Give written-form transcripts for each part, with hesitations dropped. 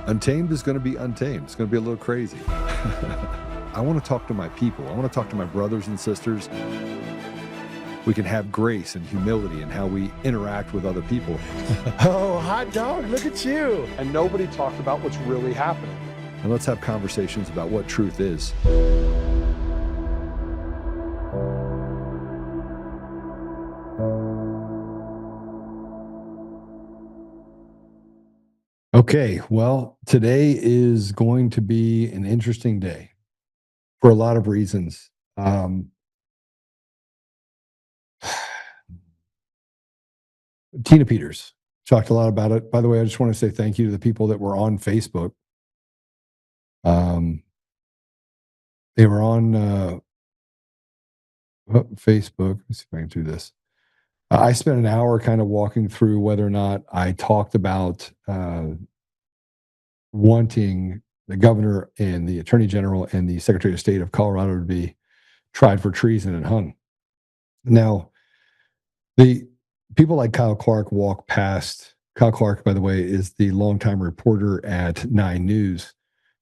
Untamed is going to be untamed. It's going to be a little crazy. I want to talk to my people. I want to talk to my brothers and sisters. We can have grace and humility in how we interact with other people. Oh, hot dog, look at you. And nobody talked about what's really happening. And let's have conversations about what truth is. Okay, well, today is going to be an interesting day for a lot of reasons. Tina Peters talked a lot about it. By the way, I just want to say thank you to the people that were on Facebook. They were on Facebook. Let's see if I can do this. I spent an hour kind of walking through whether or not I talked about wanting the governor and the attorney general and the secretary of state of Colorado to be tried for treason and hung. Now, the people like Kyle Clark walk past. Kyle Clark, by the way, is the longtime reporter at 9 News.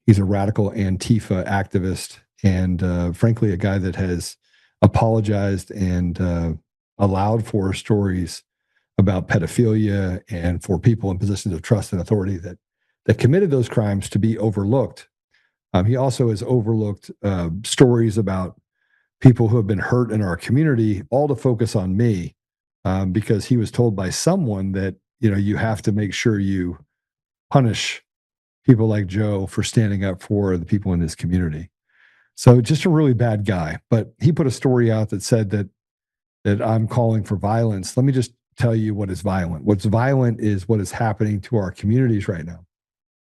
He's a radical Antifa activist and, frankly, a guy that has apologized and allowed for stories about pedophilia and for people in positions of trust and authority that committed those crimes to be overlooked. He also has overlooked stories about people who have been hurt in our community, all to focus on me, because he was told by someone that, you have to make sure you punish people like Joe for standing up for the people in this community. So just a really bad guy. But he put a story out that said that I'm calling for violence. Let me just tell you what is violent. What's violent is what is happening to our communities right now.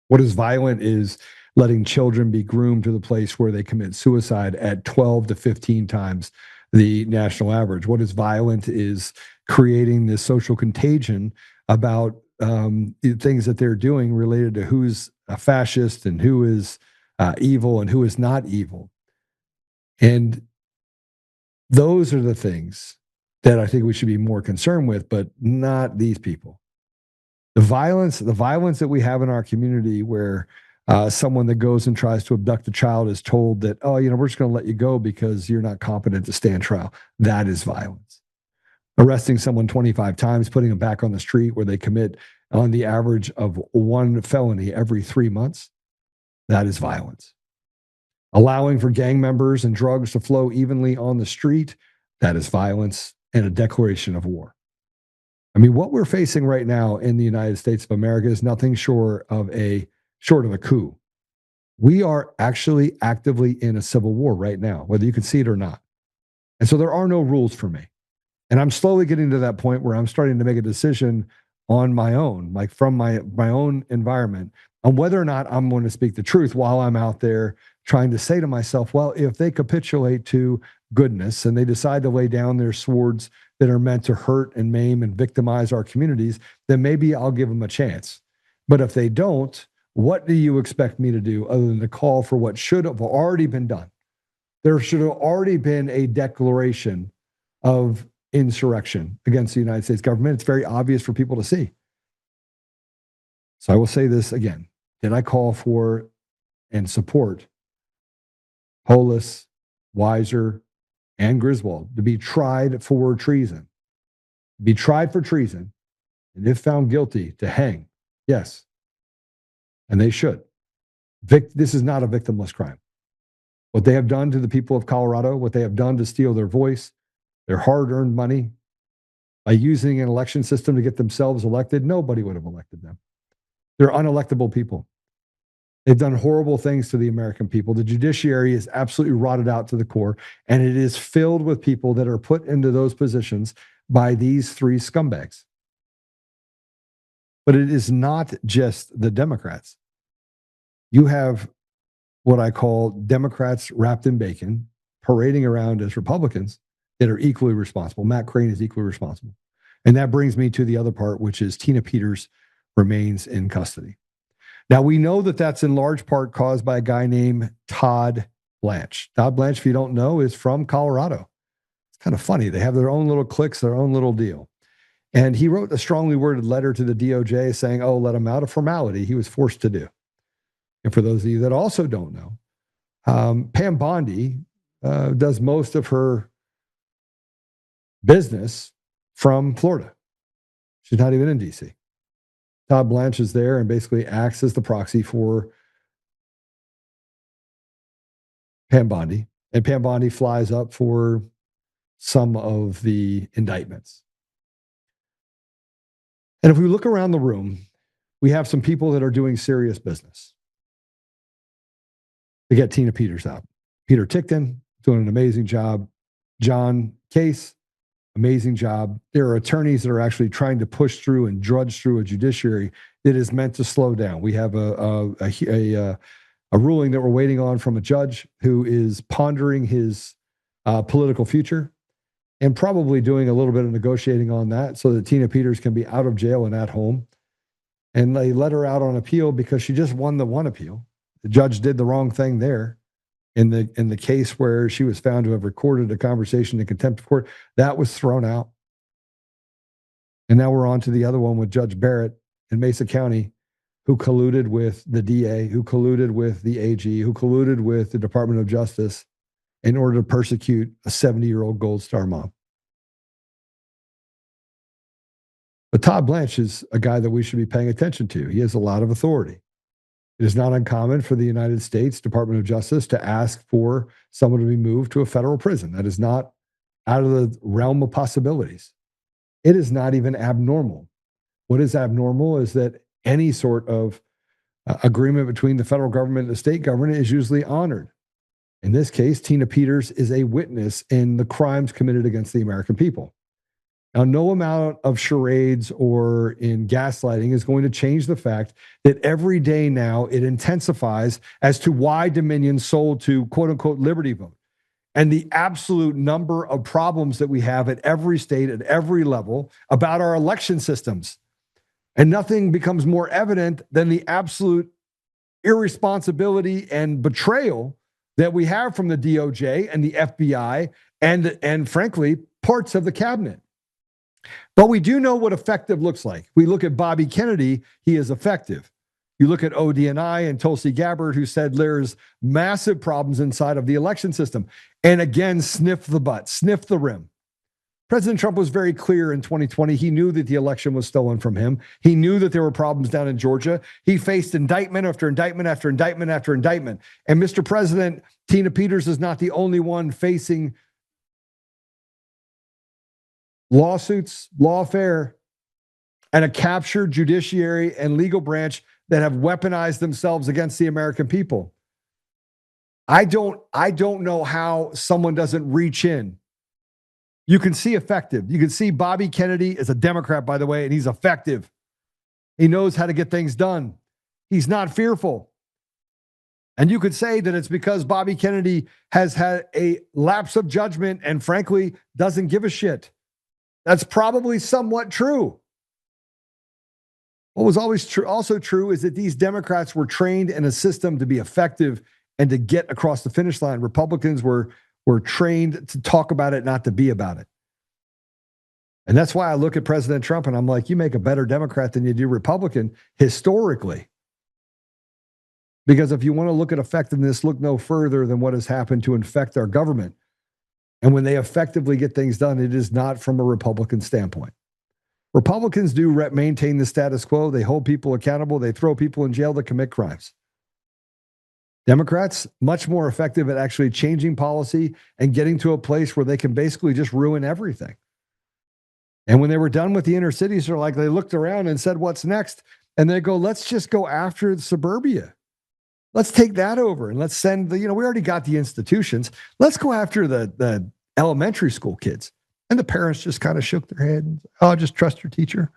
What is violent is letting children be groomed to the place where they commit suicide at 12 to 15 times the national average. What is violent is creating this social contagion about things that they're doing related to who's a fascist and who is evil and who is not evil. And those are the things that I think we should be more concerned with, but not these people. The violence that we have in our community where someone that goes and tries to abduct a child is told that, we're just going to let you go because you're not competent to stand trial. That is violence. Arresting someone 25 times, putting them back on the street where they commit on the average of 1 felony every 3 months. That is violence. Allowing for gang members and drugs to flow evenly on the street. That is violence and a declaration of war. I mean, what we're facing right now in the United States of America is nothing short of a coup. We are actually actively in a civil war right now, whether you can see it or not. And so there are no rules for me. And I'm slowly getting to that point where I'm starting to make a decision on my own, like from my own environment, on whether or not I'm going to speak the truth while I'm out there trying to say to myself, well, if they capitulate to goodness and they decide to lay down their swords that are meant to hurt and maim and victimize our communities, then maybe I'll give them a chance. But if they don't, what do you expect me to do other than to call for what should have already been done? There should have already been a declaration of insurrection against the United States government. It's very obvious for people to see. So I will say this again. Did I call for and support Polis, Weiser, and Griswold to be tried for treason? Be tried for treason, and if found guilty, to hang. Yes. And they should. This is not a victimless crime. What they have done to the people of Colorado, what they have done to steal their voice, their hard-earned money, by using an election system to get themselves elected, nobody would have elected them. They're unelectable people. They've done horrible things to the American people. The judiciary is absolutely rotted out to the core, and it is filled with people that are put into those positions by these 3 scumbags. But it is not just the Democrats. You have what I call Democrats wrapped in bacon, parading around as Republicans that are equally responsible. Matt Crane is equally responsible. And that brings me to the other part, which is Tina Peters remains in custody. Now, we know that that's in large part caused by a guy named Todd Blanche. Todd Blanche, if you don't know, is from Colorado. It's kind of funny. They have their own little cliques, their own little deal. And he wrote a strongly worded letter to the DOJ saying, let him out, a formality he was forced to do. And for those of you that also don't know, Pam Bondi does most of her business from Florida. She's not even in D.C. Todd Blanche is there and basically acts as the proxy for Pam Bondi. And Pam Bondi flies up for some of the indictments. And if we look around the room, we have some people that are doing serious business to get Tina Peters out. Peter Tickton, doing an amazing job. John Case, amazing job. There are attorneys that are actually trying to push through and drudge through a judiciary that is meant to slow down. We have a ruling that we're waiting on from a judge who is pondering his political future and probably doing a little bit of negotiating on that so that Tina Peters can be out of jail and at home. And they let her out on appeal because she just won the one appeal. The judge did the wrong thing there in the case where she was found to have recorded a conversation in contempt of court. That was thrown out. And now we're on to the other one with Judge Barrett in Mesa County, who colluded with the DA, who colluded with the AG, who colluded with the Department of Justice in order to persecute a 70-year-old Gold Star mom. But Todd Blanche is a guy that we should be paying attention to. He has a lot of authority. It is not uncommon for the United States Department of Justice to ask for someone to be moved to a federal prison. That is not out of the realm of possibilities. It is not even abnormal. What is abnormal is that any sort of agreement between the federal government and the state government is usually honored. In this case, Tina Peters is a witness in the crimes committed against the American people. Now, no amount of charades or in gaslighting is going to change the fact that every day now it intensifies as to why Dominion sold to quote unquote Liberty Vote and the absolute number of problems that we have at every state, at every level about our election systems. And nothing becomes more evident than the absolute irresponsibility and betrayal that we have from the DOJ and the FBI and frankly, parts of the cabinet. But we do know what effective looks like. We look at Bobby Kennedy, he is effective. You look at ODNI and Tulsi Gabbard, who said there's massive problems inside of the election system. And again, sniff the butt, sniff the rim. President Trump was very clear in 2020. He knew that the election was stolen from him. He knew that there were problems down in Georgia. He faced indictment after indictment after indictment after indictment. And Mr. President, Tina Peters is not the only one facing lawsuits, lawfare, and a captured judiciary and legal branch that have weaponized themselves against the American people. I don't know how someone doesn't reach in. You can see effective. You can see Bobby Kennedy is a Democrat, by the way, and he's effective. He knows how to get things done. He's not fearful. And you could say that it's because Bobby Kennedy has had a lapse of judgment and frankly doesn't give a shit. That's probably somewhat true. What was always true, also true, is that these Democrats were trained in a system to be effective and to get across the finish line. Republicans were trained to talk about it, not to be about it. And that's why I look at President Trump and I'm like, you make a better Democrat than you do Republican historically. Because if you want to look at effectiveness, look no further than what has happened to infect our government. And when they effectively get things done, it is not from a Republican standpoint. Republicans do maintain the status quo. They hold people accountable. They throw people in jail that commit crimes. Democrats, much more effective at actually changing policy and getting to a place where they can basically just ruin everything. And when they were done with the inner cities, they looked around and said, what's next? And they go, let's just go after the suburbia. Let's take that over and let's send we already got the institutions. Let's go after the elementary school kids. And the parents just kind of shook their head. Oh, just trust your teacher.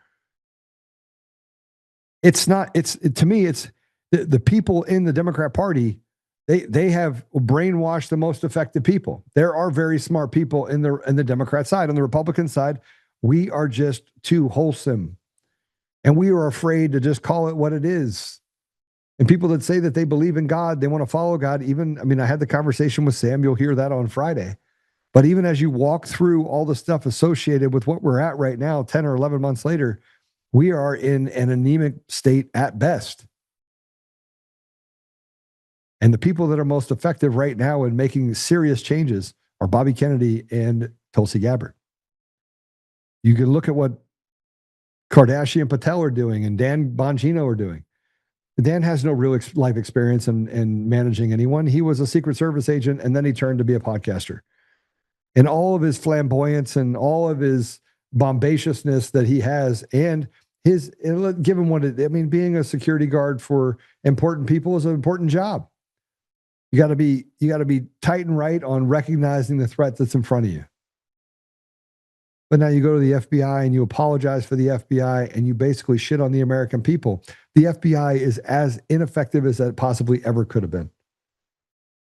To me, it's the people in the Democrat Party. They have brainwashed the most effective people. There are very smart people in the Democrat side. On the Republican side, we are just too wholesome. And we are afraid to just call it what it is. And people that say that they believe in God, they want to follow God. I had the conversation with Sam. You'll hear that on Friday. But even as you walk through all the stuff associated with what we're at right now, 10 or 11 months later, we are in an anemic state at best. And the people that are most effective right now in making serious changes are Bobby Kennedy and Tulsi Gabbard. You can look at what Kardashian Patel are doing and Dan Bongino are doing. Dan has no real life experience in managing anyone. He was a Secret Service agent, and then he turned to be a podcaster. And all of his flamboyance and all of his bombastiousness that he has, and his, given what it, I mean, being a security guard for important people is an important job. You got to be tight and right on recognizing the threat that's in front of you. But now you go to the FBI and you apologize for the FBI and you basically shit on the American people. The FBI is as ineffective as it possibly ever could have been.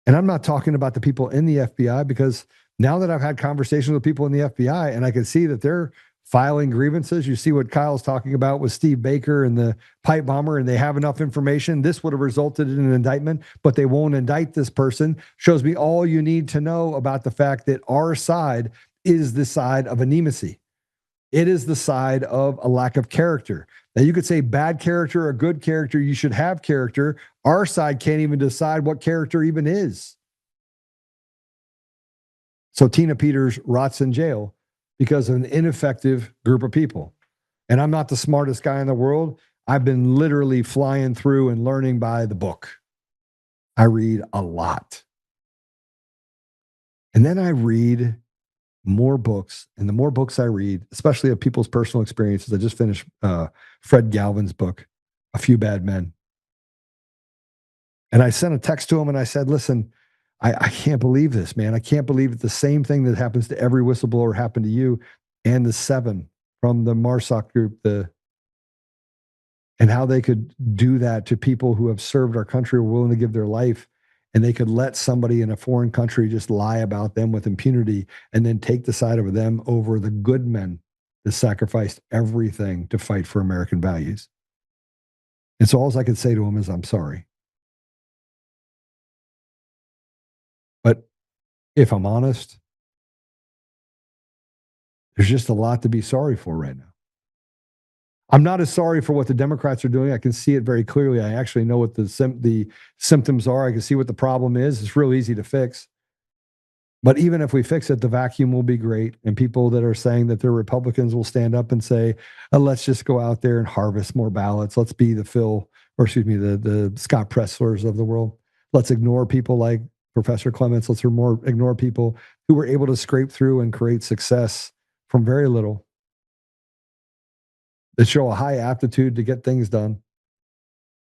And I'm not talking about the people in the FBI, because now that I've had conversations with people in the FBI and I can see that they're filing grievances, you see what Kyle's talking about with Steve Baker and the pipe bomber, and they have enough information. This would have resulted in an indictment, but they won't indict this person. Shows me all you need to know about the fact that our side is the side of anemacy. It is the side of a lack of character. Now, you could say bad character or good character, you should have character. Our side can't even decide what character even is. So Tina Peters rots in jail because of an ineffective group of people. And I'm not the smartest guy in the world. I've been literally flying through and learning by the book. I read a lot. And then I read more books, and the more books I read, especially of people's personal experiences. I just finished Fred Galvin's book, A Few Bad Men. And I sent a text to him and I said, listen, I can't believe this, man. I can't believe that the same thing that happens to every whistleblower happened to you and the 7 from the MARSOC group, and how they could do that to people who have served our country, were willing to give their life. And they could let somebody in a foreign country just lie about them with impunity and then take the side of them over the good men that sacrificed everything to fight for American values. And so all I could say to him is, I'm sorry. But if I'm honest, there's just a lot to be sorry for right now. I'm not as sorry for what the Democrats are doing. I can see it very clearly. I actually know what the symptoms are. I can see what the problem is. It's real easy to fix. But even if we fix it, the vacuum will be great. And people that are saying that they're Republicans will stand up and say, let's just go out there and harvest more ballots. Let's be the the Scott Presslers of the world. Let's ignore people like Professor Clements. Let's ignore people who were able to scrape through and create success from very little, that show a high aptitude to get things done.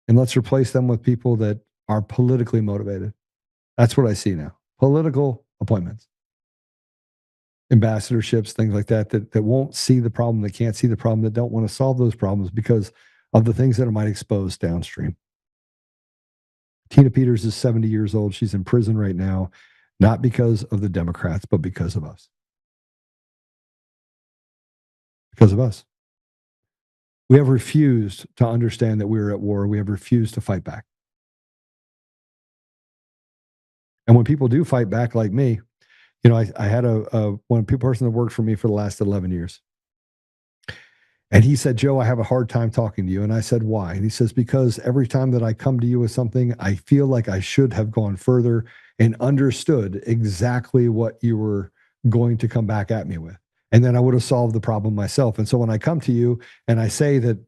And let's replace them with people that are politically motivated. That's what I see now. Political appointments, ambassadorships, things like that won't see the problem, that can't see the problem, that don't want to solve those problems because of the things that it might expose downstream. Tina Peters is 70 years old. She's in prison right now, not because of the Democrats, but because of us. Because of us. We have refused to understand that we were at war. We have refused to fight back. And when people do fight back like me, you know, I had one person that worked for me for the last 11 years. And he said, Joe, I have a hard time talking to you. And I said, why? And he says, because every time that I come to you with something, I feel like I should have gone further and understood exactly what you were going to come back at me with. And then I would have solved the problem myself. And so when I come to you and I say that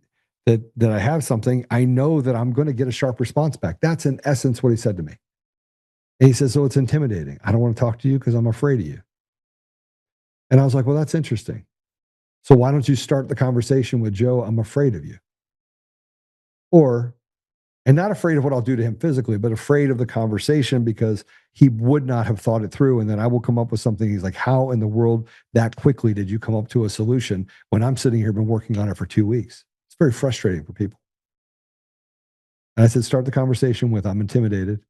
I have something, I know that I'm going to get a sharp response back. That's in essence what he said to me. And he says, so it's intimidating. I don't want to talk to you because I'm afraid of you. And I was like, well, that's interesting. So why don't you start the conversation with, Joe, I'm afraid of you. And not afraid of what I'll do to him physically, but afraid of the conversation because he would not have thought it through. And then I will come up with something. He's like, how in the world that quickly did you come up to a solution when I'm sitting here, been working on it for 2 weeks? It's very frustrating for people. And I said, start the conversation with, I'm intimidated.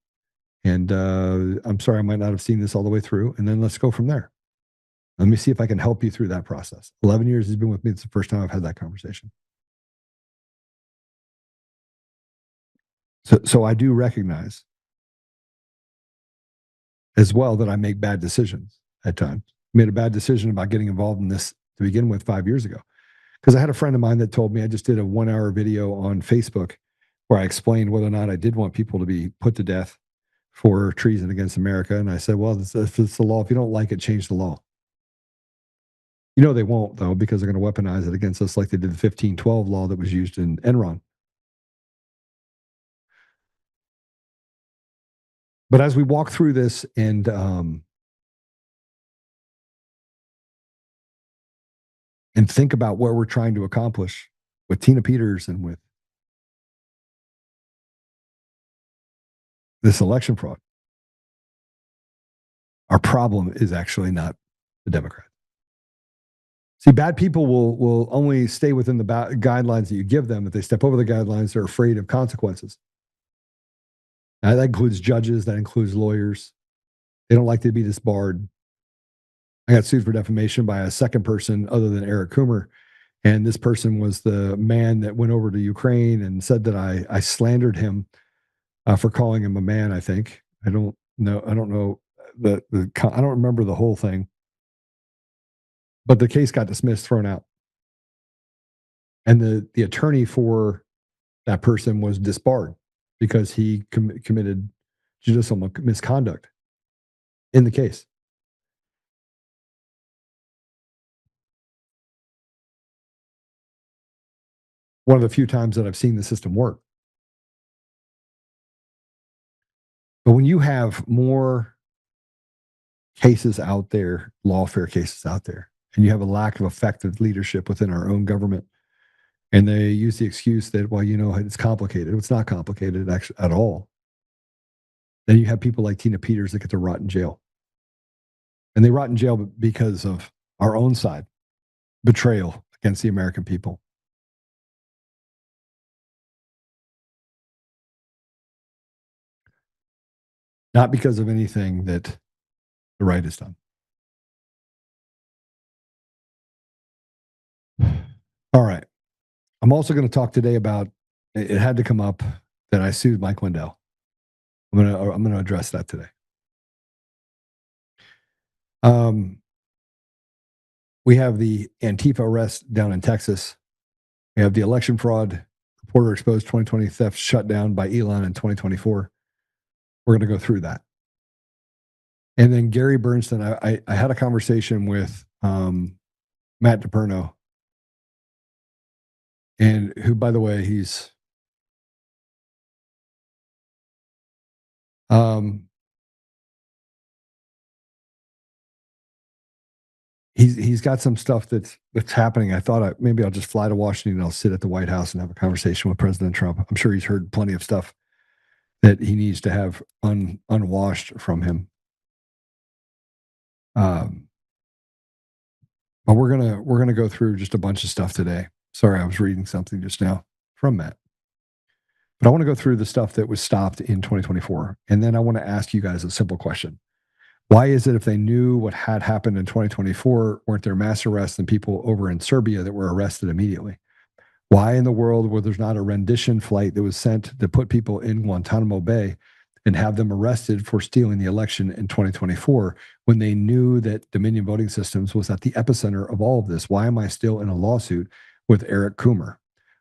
And I'm sorry, I might not have seen this all the way through. And then let's go from there. Let me see if I can help you through that process. 11 years he's been with me. It's the first time I've had that conversation. So I do recognize as well that I make bad decisions at times. I made a bad decision about getting involved in this to begin with 5 years ago. Because I had a friend of mine that told me, I just did a 1-hour video on Facebook where I explained whether or not I did want people to be put to death for treason against America. And I said, well, if it's the law, if you don't like it, change the law. You know, they won't, though, because they're going to weaponize it against us like they did the 1512 law that was used in Enron. But as we walk through this and think about what we're trying to accomplish with Tina Peters and with this election fraud, our problem is actually not the Democrats. See, bad people will only stay within the guidelines that you give them. If they step over the guidelines, they're afraid of consequences. Now, that includes judges. That includes lawyers. They don't like to be disbarred. I got sued for defamation by a second person other than Eric Coomer. And this person was the man that went over to Ukraine and said that I slandered him for calling him a man, I think. I don't know. I don't know. I don't remember the whole thing. But the case got dismissed, thrown out. And the attorney for that person was disbarred because he committed judicial misconduct in the case. One of the few times that I've seen the system work. But when you have more cases out there, lawfare cases out there, and you have a lack of effective leadership within our own government, and they use the excuse that, well, you know, it's complicated. It's not complicated actually at all. Then you have people like Tina Peters that get to rot in jail. And they rot in jail because of our own side, betrayal against the American people. Not because of anything that the right has done. All right. I'm also going to talk today about, it had to come up that I sued Mike Lindell. I'm going to address that today. We have the Antifa arrest down in Texas. We have the election fraud, reporter exposed 2020 theft shut down by Elon in 2024. We're going to go through that. And then Gary Bernstein, I had a conversation with Matt DePerno, and who, by the way, he's got some stuff that's happening. I thought maybe I'll just fly to Washington and I'll sit at the White House and have a conversation with President Trump. I'm sure he's heard plenty of stuff that he needs to have unwashed from him. But we're gonna go through just a bunch of stuff today. Sorry, I was reading something just now from Matt. But I want to go through the stuff that was stopped in 2024. And then I want to ask you guys a simple question. Why is it if they knew what had happened in 2024, weren't there mass arrests and people over in Serbia that were arrested immediately? Why in the world were there's not a rendition flight that was sent to put people in Guantanamo Bay and have them arrested for stealing the election in 2024 when they knew that Dominion Voting Systems was at the epicenter of all of this? Why am I still in a lawsuit with Eric Coomer,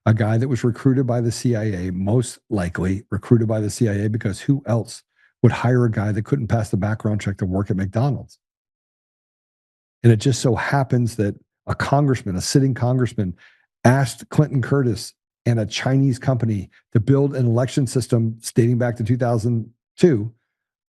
a guy that was recruited by the CIA, most likely recruited by the CIA, because who else would hire a guy that couldn't pass the background check to work at McDonald's? And it just so happens that a congressman, a sitting congressman, asked Clinton Curtis and a Chinese company to build an election system dating back to 2002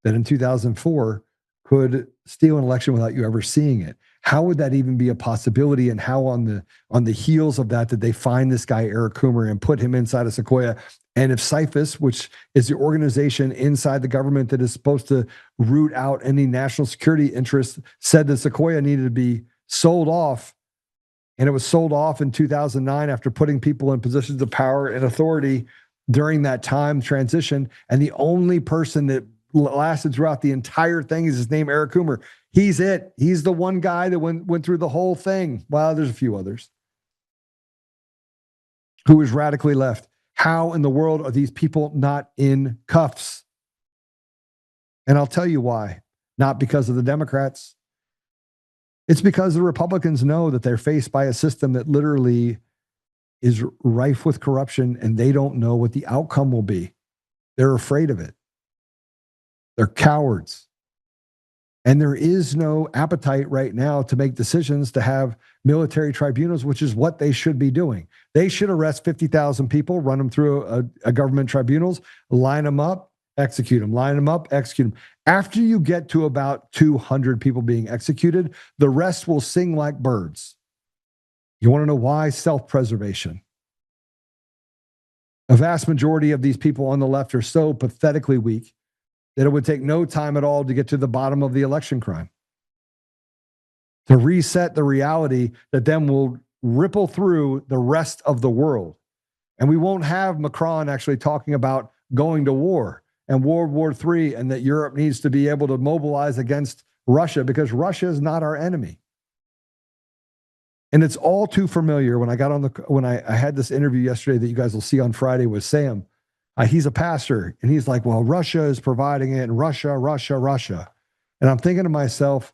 that in 2004 could steal an election without you ever seeing it. How would that even be a possibility? And how on the heels of that did they find this guy Eric Coomer and put him inside of Sequoia? And if CIFIS, which is the organization inside the government that is supposed to root out any national security interests, said that Sequoia needed to be sold off, and it was sold off in 2009 after putting people in positions of power and authority during that time transition, and the only person that lasted throughout the entire thing is his name, Eric Coomer. He's it. He's the one guy that went through the whole thing. Well, there's a few others who was radically left. How in the world are these people not in cuffs? And I'll tell you why. Not because of the Democrats. It's because the Republicans know that they're faced by a system that literally is rife with corruption, and they don't know what the outcome will be. They're afraid of it. They're cowards. And there is no appetite right now to make decisions to have military tribunals, which is what they should be doing. They should arrest 50,000 people, run them through a government tribunals, line them up, execute them, line them up, execute them. After you get to about 200 people being executed, the rest will sing like birds. You want to know why? Self-preservation. A vast majority of these people on the left are so pathetically weak that it would take no time at all to get to the bottom of the election crime. To reset the reality that then will ripple through the rest of the world. And we won't have Macron actually talking about going to war and World War III and that Europe needs to be able to mobilize against Russia because Russia is not our enemy. And it's all too familiar. When I had this interview yesterday that you guys will see on Friday with Sam, he's a pastor, and he's like, well, Russia is providing it, and Russia. And I'm thinking to myself,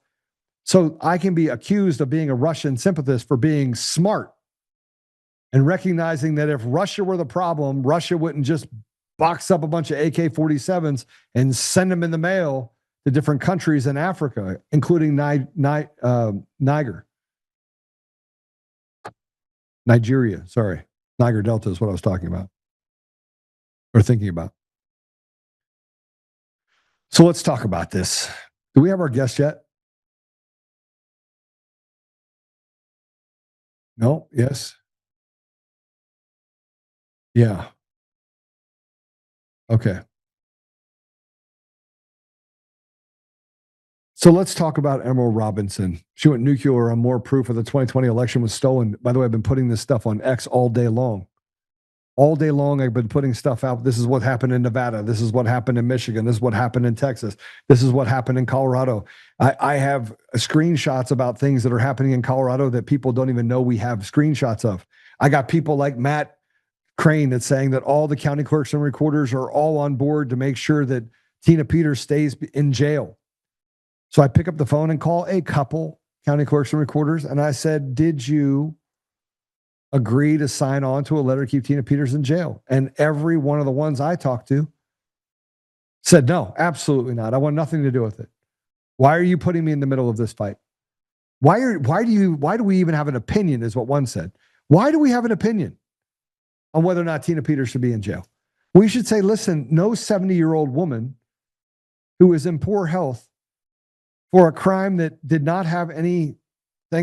so I can be accused of being a Russian sympathist for being smart and recognizing that if Russia were the problem, Russia wouldn't just box up a bunch of AK-47s and send them in the mail to different countries in Africa, including Nigeria. Sorry. Niger Delta is what I was talking about or thinking about. So let's talk about this. Do we have our guest yet? No? Yes? Yeah. Okay. So let's talk about Emerald Robinson. She went nuclear on more proof of the 2020 election was stolen. By the way, I've been putting this stuff on X all day long. All day long, I've been putting stuff out. This is what happened in Nevada. This is what happened in Michigan. This is what happened in Texas. This is what happened in Colorado. I have screenshots about things that are happening in Colorado that people don't even know we have screenshots of. I got people like Matt Crane that's saying that all the county clerks and recorders are all on board to make sure that Tina Peters stays in jail. So I pick up the phone and call a couple county clerks and recorders, and I said, did you agree to sign on to a letter to keep Tina Peters in jail? And every one of the ones I talked to said, no, absolutely not. I want nothing to do with it. Why are you putting me in the middle of this fight? Why do we even have an opinion, is what one said. Why do we have an opinion on whether or not Tina Peters should be in jail? We should say, listen, no 70-year-old woman who is in poor health for a crime that did not have anything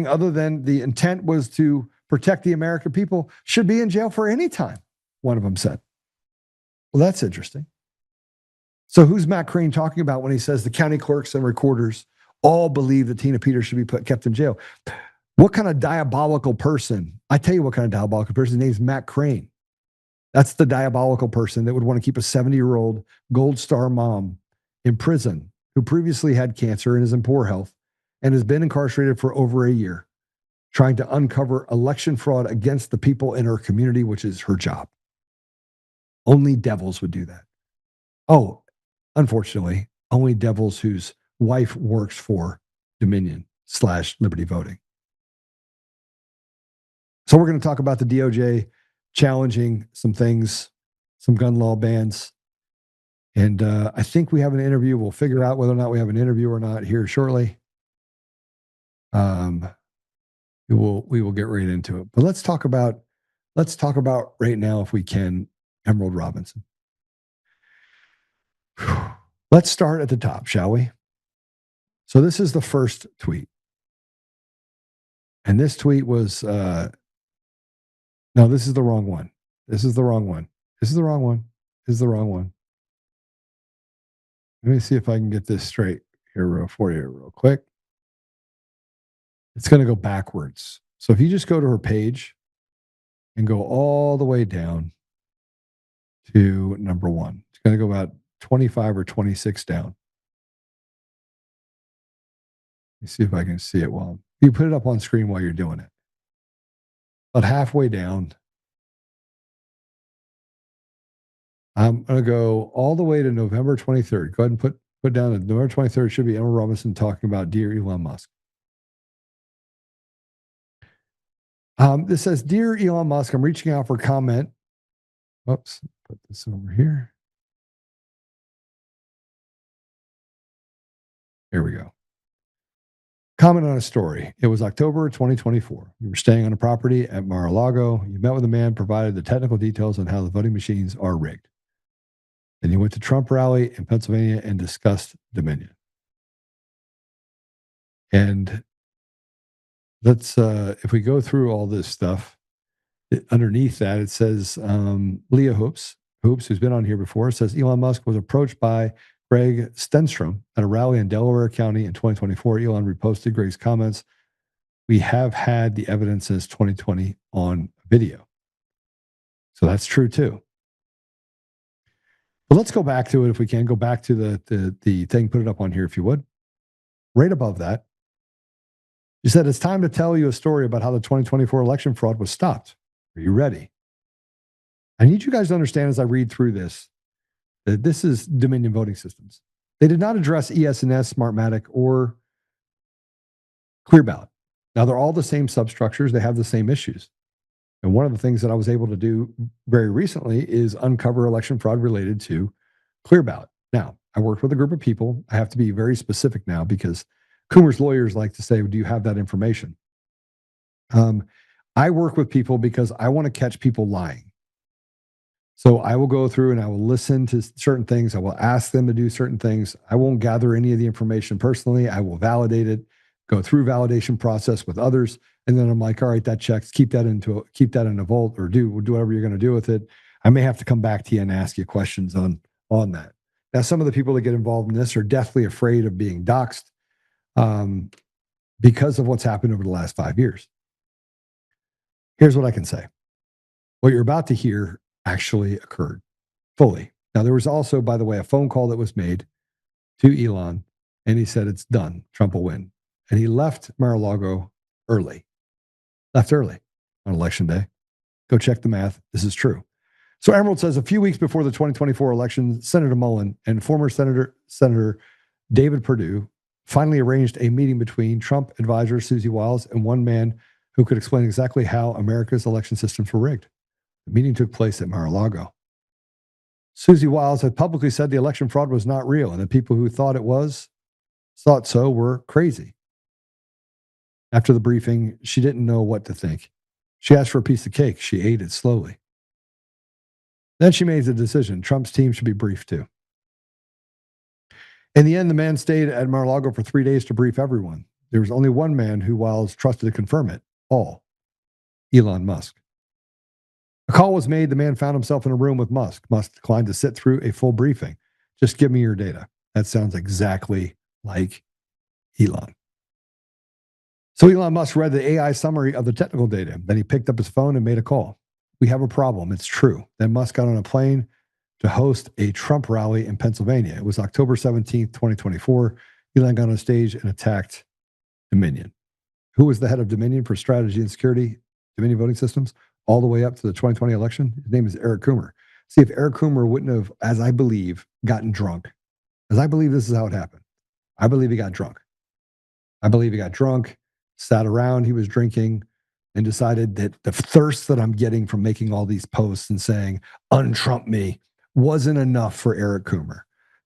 other than the intent was to protect the American people should be in jail for any time, one of them said. Well, that's interesting. So who's Matt Crane talking about when he says the county clerks and recorders all believe that Tina Peters should be kept in jail? What kind of diabolical person? I tell you what kind of diabolical person. His name's Matt Crane. That's the diabolical person that would want to keep a 70-year-old Gold Star mom in prison who previously had cancer and is in poor health and has been incarcerated for over a year, trying to uncover election fraud against the people in her community, which is her job. Only devils would do that. Oh, unfortunately, only devils whose wife works for Dominion/Liberty Voting. So we're going to talk about the DOJ challenging some things, some gun law bans. And I think we have an interview. We'll figure out whether or not we have an interview or not here shortly. We will get right into it. But let's talk about right now, if we can, Emerald Robinson. Let's start at the top, shall we? So this is the first tweet. And this tweet was, no, this is the wrong one. This is the wrong one. This is the wrong one. This is the wrong one. Let me see if I can get this straight here for you real quick. It's going to go backwards. So if you just go to her page and go all the way down to number one, it's going to go about 25 or 26 down. Let me see if I can see it while you put it up on screen while you're doing it. About halfway down, I'm going to go all the way to November 23rd. Go ahead and put down that November 23rd should be Emerald Robinson talking about Dear Elon Musk. This says, Dear Elon Musk, I'm reaching out for comment. Oops, put this over here. Here we go. Comment on a story. It was October 2024. You were staying on a property at Mar-a-Lago. You met with a man, provided the technical details on how the voting machines are rigged. Then you went to Trump rally in Pennsylvania and discussed Dominion. And let's, if we go through all this stuff, underneath that, it says Leah Hoops, who's been on here before, says Elon Musk was approached by Greg Stenstrom at a rally in Delaware County in 2024. Elon reposted Greg's comments. We have had the evidence since 2020 on video. So that's true too. But let's go back to it if we can. Go back to the thing, put it up on here if you would. Right above that, you said it's time to tell you a story about how the 2024 election fraud was stopped. Are you ready? I need you guys to understand as I read through this that this is Dominion voting systems. They did not address ES&S, Smartmatic, or Clear Ballot. Now, they're all the same substructures. They have the same issues. And one of the things that I was able to do very recently is uncover election fraud related to Clear Ballot. Now, I worked with a group of people. I have to be very specific now because Coomer's lawyers like to say, do you have that information? I work with people because I want to catch people lying. So I will go through and I will listen to certain things. I will ask them to do certain things. I won't gather any of the information personally. I will validate it, go through validation process with others. And then I'm like, all right, that checks. Keep that in a vault or do whatever you're going to do with it. I may have to come back to you and ask you questions on that. Now, some of the people that get involved in this are deathly afraid of being doxxed because of what's happened over the last 5 years. Here's what I can say. What you're about to hear actually occurred fully. Now, there was also, by the way, a phone call that was made to Elon, and he said, it's done. Trump will win. And he left Mar-a-Lago early. Left early on election day. Go check the math. This is true. So Emerald says, a few weeks before the 2024 election, Senator Mullen and former Senator David Perdue finally arranged a meeting between Trump advisor Susie Wiles and one man who could explain exactly how America's election systems were rigged. The meeting took place at Mar-a-Lago. Susie Wiles had publicly said the election fraud was not real, and the people who thought so were crazy. After the briefing, she didn't know what to think. She asked for a piece of cake. She ate it slowly. Then she made the decision. Trump's team should be briefed too. In the end, the man stayed at Mar-a-Lago for 3 days to brief everyone. There was only one man who Wiles trusted to confirm it all, Elon Musk. A call was made. The man found himself in a room with Musk. Musk declined to sit through a full briefing. Just give me your data. That sounds exactly like Elon. So Elon Musk read the AI summary of the technical data. Then he picked up his phone and made a call. We have a problem. It's true. Then Musk got on a plane to host a Trump rally in Pennsylvania. It was October 17th, 2024. Elon got on stage and attacked Dominion. Who was the head of Dominion for strategy and security, Dominion voting systems, all the way up to the 2020 election? His name is Eric Coomer. See, if Eric Coomer wouldn't have, as I believe, gotten drunk, as I believe this is how it happened. I believe he got drunk. Sat around, he was drinking, and decided that the thirst that I'm getting from making all these posts and saying, un-Trump me, wasn't enough for Eric Coomer.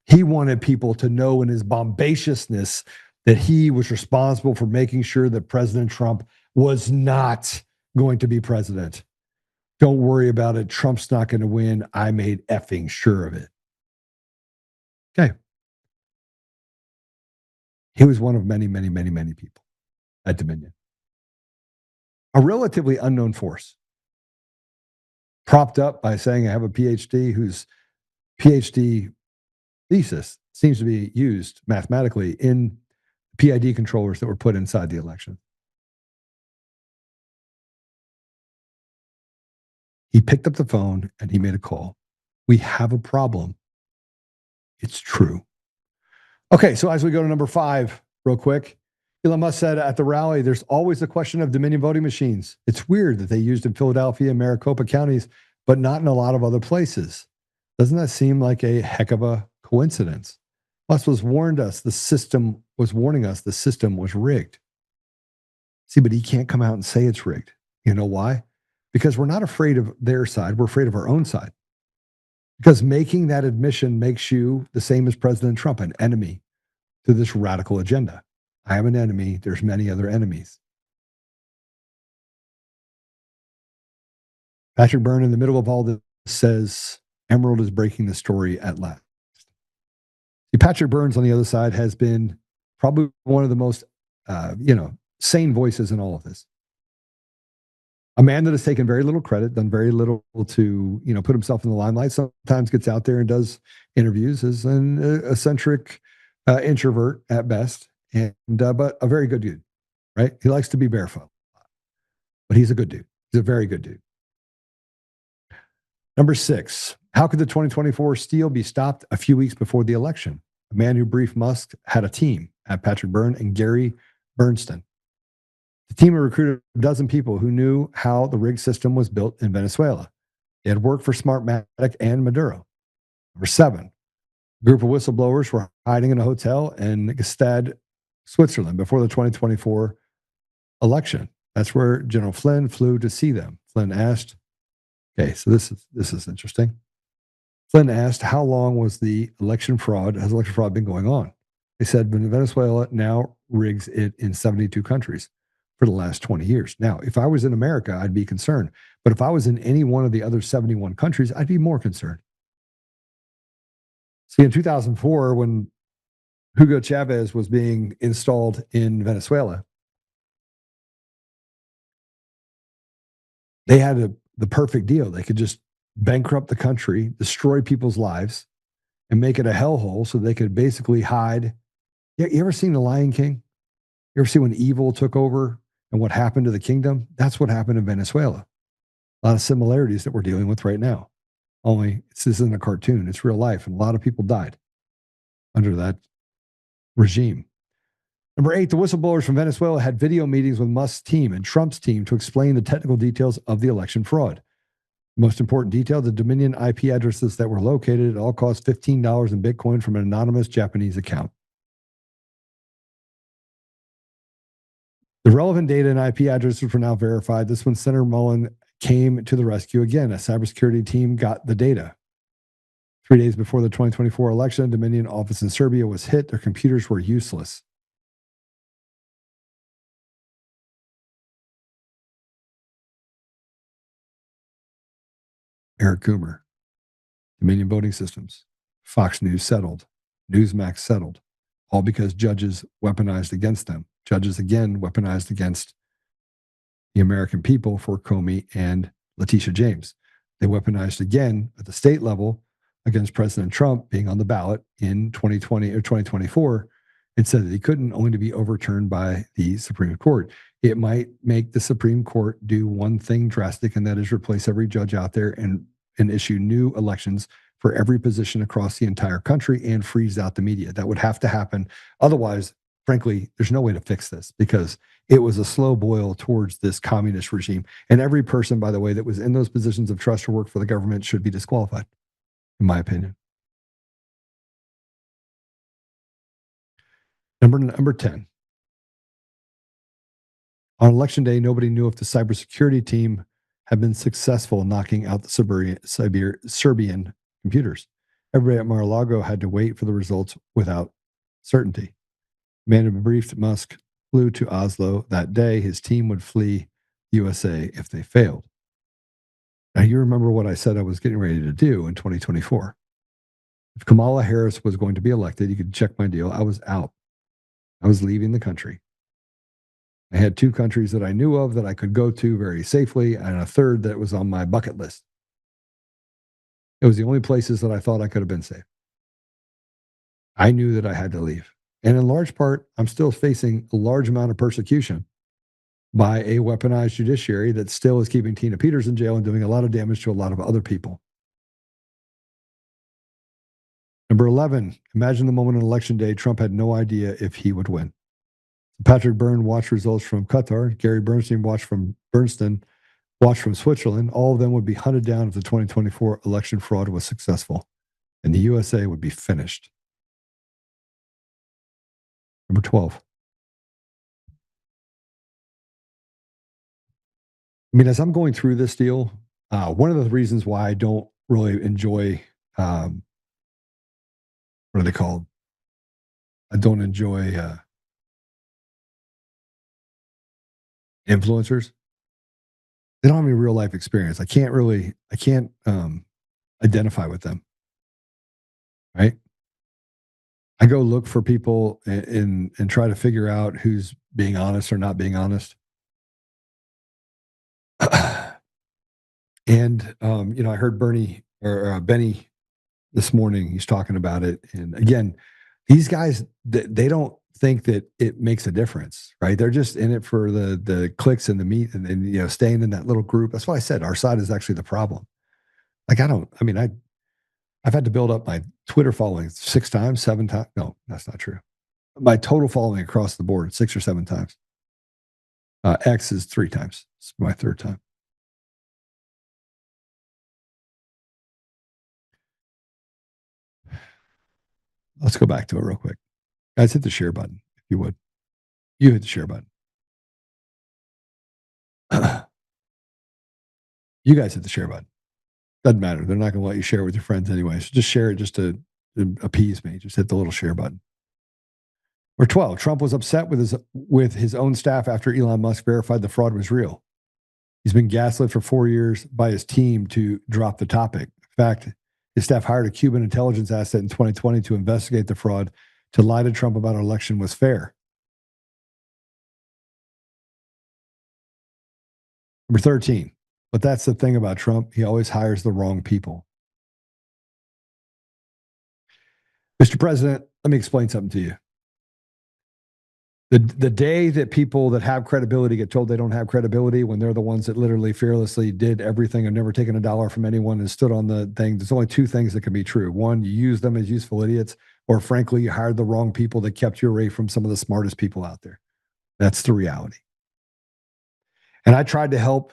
He wanted people to know in his bombastiousness that he was responsible for making sure that President Trump was not going to be president. Don't worry about it. Trump's not going to win. I made effing sure of it. Okay. He was one of many, many, many, many people at Dominion. A relatively unknown force, propped up by saying I have a PhD whose PhD thesis seems to be used mathematically in PID controllers that were put inside the election. He picked up the phone and he made a call. We have a problem. It's true. Okay, so as we go to number 5, real quick, Elon Musk said at the rally, there's always the question of Dominion voting machines. It's weird that they used in Philadelphia and Maricopa counties, but not in a lot of other places. Doesn't that seem like a heck of a coincidence? Musk was warning us the system was rigged. See, but he can't come out and say it's rigged. You know why? Because we're not afraid of their side. We're afraid of our own side. Because making that admission makes you the same as President Trump, an enemy to this radical agenda. I have an enemy. There's many other enemies. Patrick Byrne, in the middle of all this, says Emerald is breaking the story at last. See, Patrick Burns on the other side has been probably one of the most, sane voices in all of this. A man that has taken very little credit, done very little to, put himself in the limelight. Sometimes gets out there and does interviews as an eccentric introvert at best, and but a very good dude, right? He likes to be barefoot, but he's a good dude. He's a very good dude. Number 6, how could the 2024 steal be stopped a few weeks before the election? A man who briefed Musk had a team at Patrick Byrne and Gary Bernstein. The team had recruited a dozen people who knew how the rigged system was built in Venezuela. They had worked for Smartmatic and Maduro. Number 7, a group of whistleblowers were hiding in a hotel in Gstaad, Switzerland before the 2024 election. That's where General Flynn flew to see them. Flynn asked, okay, so this is interesting. Flynn asked, how long was has election fraud been going on? They said, Venezuela now rigs it in 72 countries for the last 20 years. Now, if I was in America, I'd be concerned. But if I was in any one of the other 71 countries, I'd be more concerned. See, in 2004, when Hugo Chavez was being installed in Venezuela, they had the perfect deal. They could just bankrupt the country, destroy people's lives, and make it a hellhole so they could basically hide. You ever seen The Lion King? You ever see when evil took over and what happened to the kingdom? That's what happened in Venezuela. A lot of similarities that we're dealing with right now. Only this isn't a cartoon, it's real life. And a lot of people died under that regime. Number 8, the whistleblowers from Venezuela had video meetings with Musk's team and Trump's team to explain the technical details of the election fraud. Most important detail, the Dominion IP addresses that were located all cost $15 in Bitcoin from an anonymous Japanese account. The relevant data and IP addresses were now verified. This when Senator Mullen came to the rescue again. A cybersecurity team got the data. 3 days before the 2024 election, Dominion office in Serbia was hit. Their computers were useless. Eric Coomer, Dominion Voting Systems, Fox News settled, Newsmax settled, all because judges weaponized against them. Judges again weaponized against the American people for Comey and Letitia James. They weaponized again at the state level against President Trump being on the ballot in 2020 or 2024 and said that he couldn't, only to be overturned by the Supreme Court. It might make the Supreme Court do one thing drastic, and that is replace every judge out there and issue new elections for every position across the entire country and freeze out the media. That would have to happen. Otherwise, frankly, there's no way to fix this because it was a slow boil towards this communist regime. And every person, by the way, that was in those positions of trust or work for the government should be disqualified, in my opinion. Number 10. On election day, nobody knew if the cybersecurity team had been successful in knocking out the Serbian computers. Everybody at Mar-a-Lago had to wait for the results without certainty. Man who briefed Musk flew to Oslo that day. His team would flee USA if they failed. Now, you remember what I said I was getting ready to do in 2024. If Kamala Harris was going to be elected, you could check my deal. I was out. I was leaving the country. I had 2 countries that I knew of that I could go to very safely, and a third that was on my bucket list. It was the only places that I thought I could have been safe. I knew that I had to leave. And in large part, I'm still facing a large amount of persecution by a weaponized judiciary that still is keeping Tina Peters in jail and doing a lot of damage to a lot of other people. Number 11, imagine the moment on election day, Trump had no idea if he would win. Patrick Byrne watched results from Qatar. Gary Bernstein watched from Switzerland. All of them would be hunted down if the 2024 election fraud was successful, and the USA would be finished. Number 12. I mean, as I'm going through this deal, one of the reasons why I don't really enjoy, what are they called? I don't enjoy influencers. They don't have any real life experience. I can't identify with them. Right. I go look for people and try to figure out who's being honest or not being honest. And I heard Bernie or Benny this morning. He's talking about it, and again, these guys they don't think that it makes a difference, right? They're just in it for the clicks and the meat, and staying in that little group. That's why I said our side is actually the problem. Like I've had to build up my Twitter following 6 times, 7 times. No, that's not true. My total following across the board 6 or 7 times. X is 3 times. It's my 3rd time. Let's go back to it real quick. Guys, hit the share button if you would. You hit the share button. You guys hit the share button. Doesn't matter. They're not going to let you share with your friends anyway. So just share it just to appease me. Just hit the little share button. Or 12. Trump was upset with his own staff after Elon Musk verified the fraud was real. He's been gaslit for 4 years by his team to drop the topic. In fact, his staff hired a Cuban intelligence asset in 2020 to investigate the fraud. To lie to Trump about an election was fair. Number 13. But that's the thing about Trump. He always hires the wrong people. Mr. President, let me explain something to you. The day that people that have credibility get told they don't have credibility, when they're the ones that literally fearlessly did everything and never taken a dollar from anyone and stood on the thing, there's only 2 things that can be true. One, you use them as useful idiots, or frankly, you hired the wrong people that kept you away from some of the smartest people out there. That's the reality. And I tried to help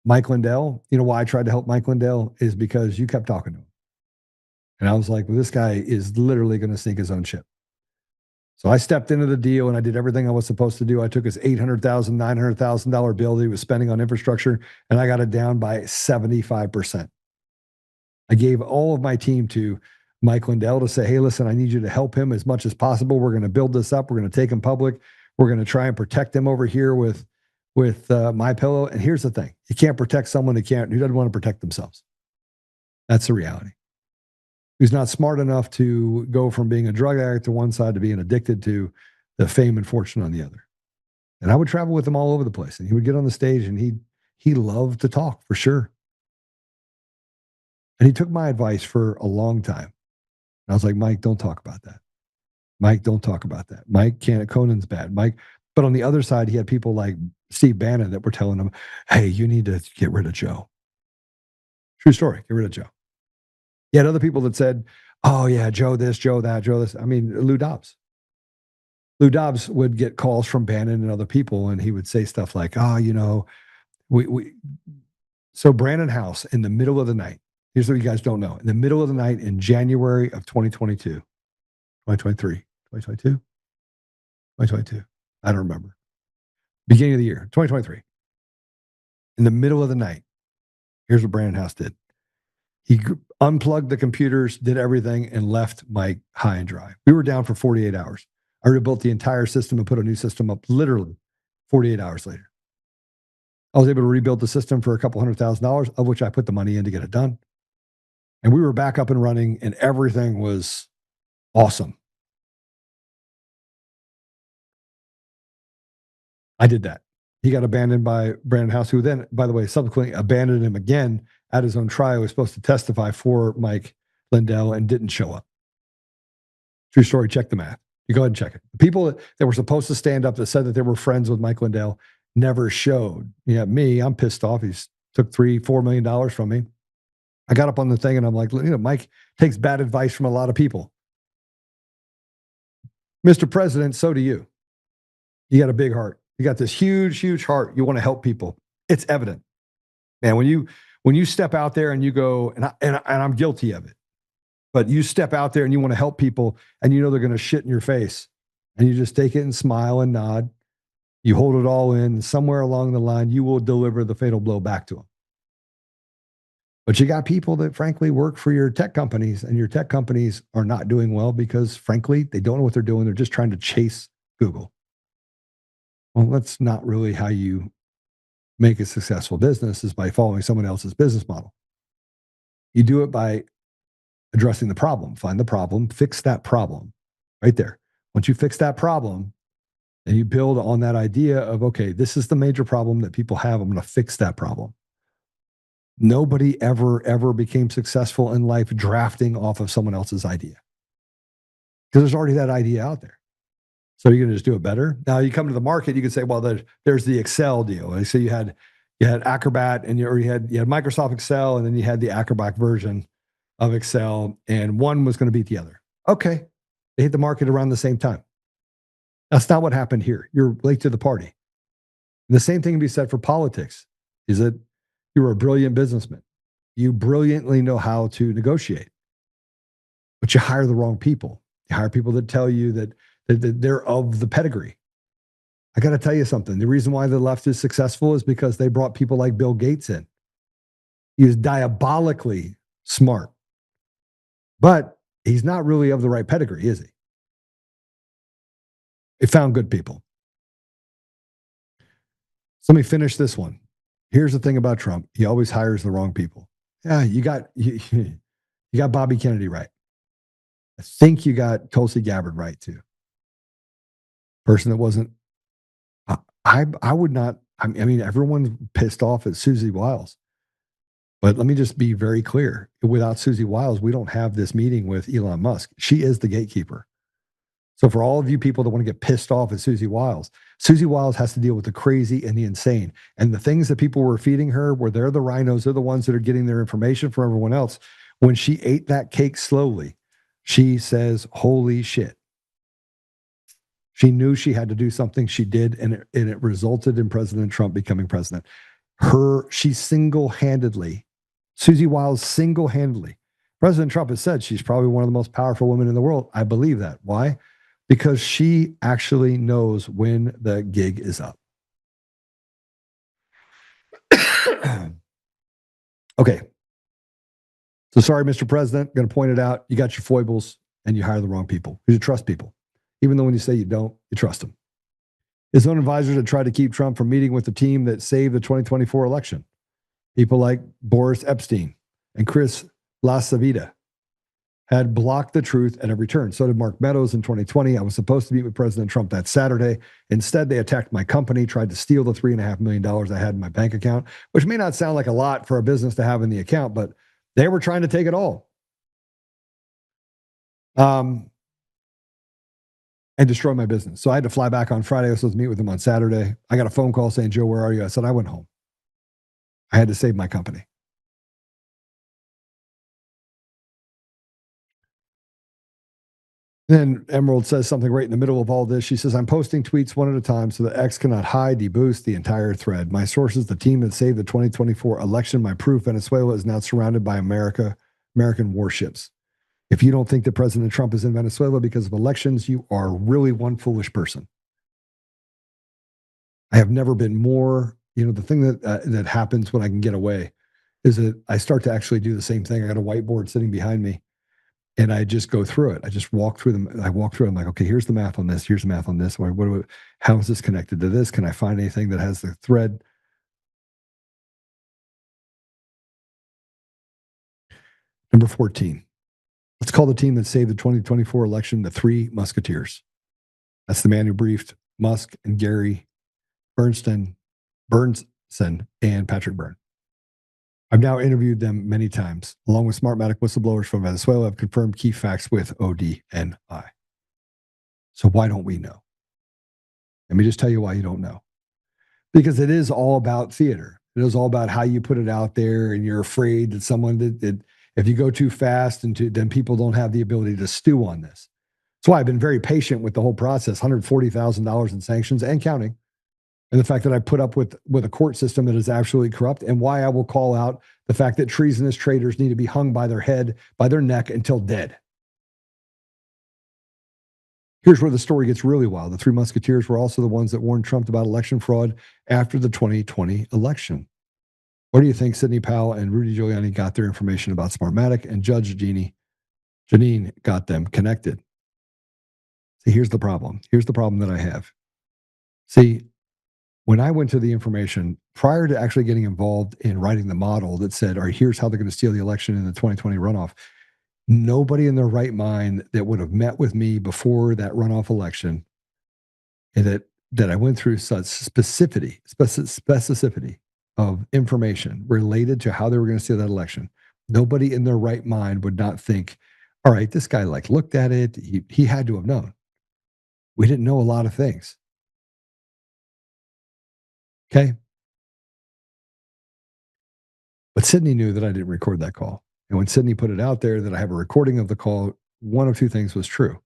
Mike Lindell. You know why I tried to help Mike Lindell is because you kept talking to him. And I was like, well, this guy is literally going to sink his own ship. So I stepped into the deal and I did everything I was supposed to do. I took his $800,000, $900,000 bill that he was spending on infrastructure, and I got it down by 75%. I gave all of my team to Mike Lindell to say, hey, listen, I need you to help him as much as possible. We're going to build this up. We're going to take him public. We're going to try and protect him over here with My Pillow. And here's the thing. You can't protect someone who doesn't want to protect themselves. That's the reality. Who's not smart enough to go from being a drug addict to one side to being addicted to the fame and fortune on the other. And I would travel with him all over the place. And he would get on the stage and he loved to talk for sure. And he took my advice for a long time. And I was like, Mike, don't talk about that. Mike, don't talk about that. Mike can't, Conan's bad. Mike. But on the other side, he had people like Steve Bannon that were telling him, hey, you need to get rid of Joe. True story. Get rid of Joe. He had other people that said, oh, yeah, Joe this, Joe that, Joe this. I mean, Lou Dobbs. Lou Dobbs would get calls from Bannon and other people, and he would say stuff like, oh, so Brandon House in the middle of the night, here's what you guys don't know. In the middle of the night in January of 2022, 2023, 2022, 2022, I don't remember. Beginning of the year, 2023. In the middle of the night, here's what Brandon House did. He unplugged the computers, did everything, and left Mike high and dry. We were down for 48 hours. I rebuilt the entire system and put a new system up literally 48 hours later. I was able to rebuild the system for a couple $100,000, of which I put the money in to get it done. And we were back up and running, and everything was awesome. I did that. He got abandoned by Brandon House, who then, by the way, subsequently abandoned him again at his own trial. He was supposed to testify for Mike Lindell and didn't show up. True story. Check the math. You go ahead and check it. The people that were supposed to stand up that said that they were friends with Mike Lindell never showed. Yeah, me, I'm pissed off. He's took $3-4 million from me. I got up on the thing and I'm like, Mike takes bad advice from a lot of people. Mr. President, so do you. You got a big heart. You got this huge, huge heart. You want to help people. It's evident. Man, when you step out there and you go, and I'm guilty of it, but you step out there and you want to help people and you know they're going to shit in your face and you just take it and smile and nod. You hold it all in. Somewhere along the line, you will deliver the fatal blow back to them. But you got people that frankly work for your tech companies, and your tech companies are not doing well because frankly, they don't know what they're doing. They're just trying to chase Google. Well, that's not really how you make a successful business, is by following someone else's business model. You do it by addressing the problem, find the problem, fix that problem right there. Once you fix that problem, and you build on that idea of, okay, this is the major problem that people have. I'm going to fix that problem. Nobody ever became successful in life drafting off of someone else's idea, because there's already that idea out there. So you're going to just do it better. Now you come to the market, you can say, well, there's the Excel deal. And so you had Acrobat, and you had Microsoft Excel, and then you had the Acrobat version of Excel, and one was going to beat the other. Okay, they hit the market around the same time. That's not what happened here. You're late to the party. And the same thing can be said for politics, is that you're a brilliant businessman. You brilliantly know how to negotiate, but you hire the wrong people. You hire people that tell you that they're of the pedigree. I got to tell you something. The reason why the left is successful is because they brought people like Bill Gates in. He was diabolically smart, but he's not really of the right pedigree, is he? They found good people. So let me finish this one. Here's the thing about Trump. He always hires the wrong people. Yeah, you got Bobby Kennedy right. I think you got Tulsi Gabbard right too. Person that wasn't, I would not, I mean, everyone's pissed off at Susie Wiles. But let me just be very clear. Without Susie Wiles, we don't have this meeting with Elon Musk. She is the gatekeeper. So for all of you people that want to get pissed off at Susie Wiles has to deal with the crazy and the insane. And the things that people were feeding her, where they're the rhinos, they're the ones that are getting their information from everyone else. When she ate that cake slowly, she says, holy shit. She knew she had to do something. She did, and it resulted in President Trump becoming president. She single-handedly, Susie Wiles single-handedly, President Trump has said she's probably one of the most powerful women in the world. I believe that. Why? Because she actually knows when the gig is up. Okay. So sorry, Mr. President, going to point it out. You got your foibles and you hire the wrong people. You trust people. Even though when you say you don't, you trust them. His own advisors had tried to keep Trump from meeting with the team that saved the 2024 election. People like Boris Epstein and Chris LaSavita had blocked the truth at every turn. So did Mark Meadows in 2020. I was supposed to meet with President Trump that Saturday. Instead, they attacked my company, tried to steal the $3.5 million I had in my bank account, which may not sound like a lot for a business to have in the account, but they were trying to take it all. And destroy my business. So I had to fly back on Friday. I was supposed to meet with them on Saturday. I got a phone call saying, Joe, where are you? I said, I went home. I had to save my company. Then Emerald says something right in the middle of all this. She says, I'm posting tweets one at a time so that X cannot hide, deboost the entire thread. My sources, the team that saved the 2024 election, my proof, Venezuela is now surrounded by American warships. If you don't think that President Trump is in Venezuela because of elections, you are really one foolish person. I have never been more, the thing that happens when I can get away is that I start to actually do the same thing. I got a whiteboard sitting behind me. And I just go through it. I just walk through them. I walk through it. I'm like, okay, here's the math on this. Here's the math on this. How is this connected to this? Can I find anything that has the thread? Number 14. Let's call the team that saved the 2024 election the Three Musketeers. That's the man who briefed Musk and Gary Bernsen and Patrick Byrne. I've now interviewed them many times, along with Smartmatic whistleblowers from Venezuela. I've confirmed key facts with ODNI. So why don't we know? Let me just tell you why you don't know. Because it is all about theater. It is all about how you put it out there, and you're afraid that someone that if you go too fast, then people don't have the ability to stew on this. That's why I've been very patient with the whole process. $140,000 in sanctions and counting. And the fact that I put up with a court system that is absolutely corrupt, and why I will call out the fact that treasonous traitors need to be hung by their head, by their neck until dead. Here's where the story gets really wild. The Three Musketeers were also the ones that warned Trump about election fraud after the 2020 election. Where do you think Sidney Powell and Rudy Giuliani got their information about Smartmatic and Judge Janine got them connected? See, here's the problem. Here's the problem that I have. See, when I went to the information prior to actually getting involved in writing the model that said, all right, here's how they're going to steal the election in the 2020 runoff, nobody in their right mind that would have met with me before that runoff election and that I went through such specificity of information related to how they were going to steal that election. Nobody in their right mind would not think, all right, this guy like looked at it. He had to have known. We didn't know a lot of things. Okay. But Sydney knew that I didn't record that call. And when Sydney put it out there that I have a recording of the call, one of two things was true.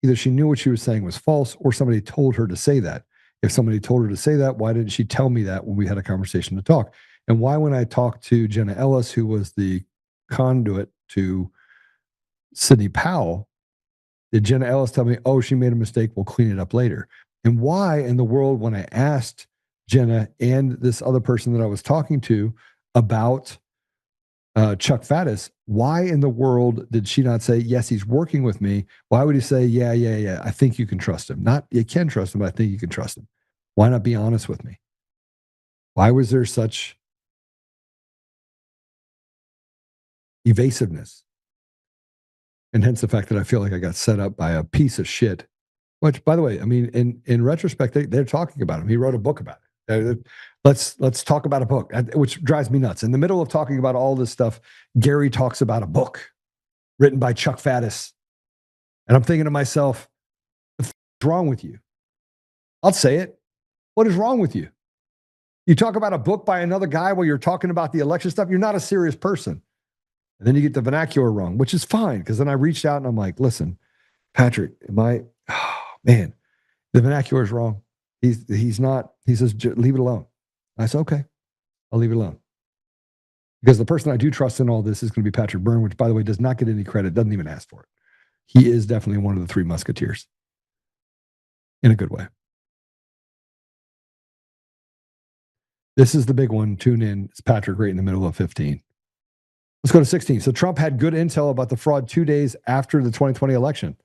Either she knew what she was saying was false or somebody told her to say that. If somebody told her to say that, why didn't she tell me that when we had a conversation to talk? And why, when I talked to Jenna Ellis, who was the conduit to Sidney Powell, did Jenna Ellis tell me, oh, she made a mistake, we'll clean it up later? And why in the world, when I asked Jenna and this other person that I was talking to about Chuck Faddis, why in the world did she not say, yes, he's working with me? Why would he say, yeah, I think you can trust him? Not, you can trust him, but I think you can trust him. Why not be honest with me? Why was there such evasiveness? And hence the fact that I feel like I got set up by a piece of shit, which, by the way, I mean, in retrospect, they're talking about him. He wrote a book about it. Let's talk about a book, which drives me nuts. In the middle of talking about all this stuff, Gary talks about a book written by Chuck Faddis. And I'm thinking to myself, what's wrong with you? I'll say it. What is wrong with you? You talk about a book by another guy while you're talking about the election stuff. You're not a serious person. And then you get the vernacular wrong, which is fine. Because then I reached out and I'm like, listen, Patrick, oh, man, the vernacular is wrong. He's not, he says, leave it alone. I said, okay, I'll leave it alone. Because the person I do trust in all this is going to be Patrick Byrne, which, by the way, does not get any credit, doesn't even ask for it. He is definitely one of the three musketeers in a good way. This is the big one. Tune in. It's Patrick right in the middle of 15. Let's go to 16. So Trump had good intel about the fraud 2 days after the 2020 election.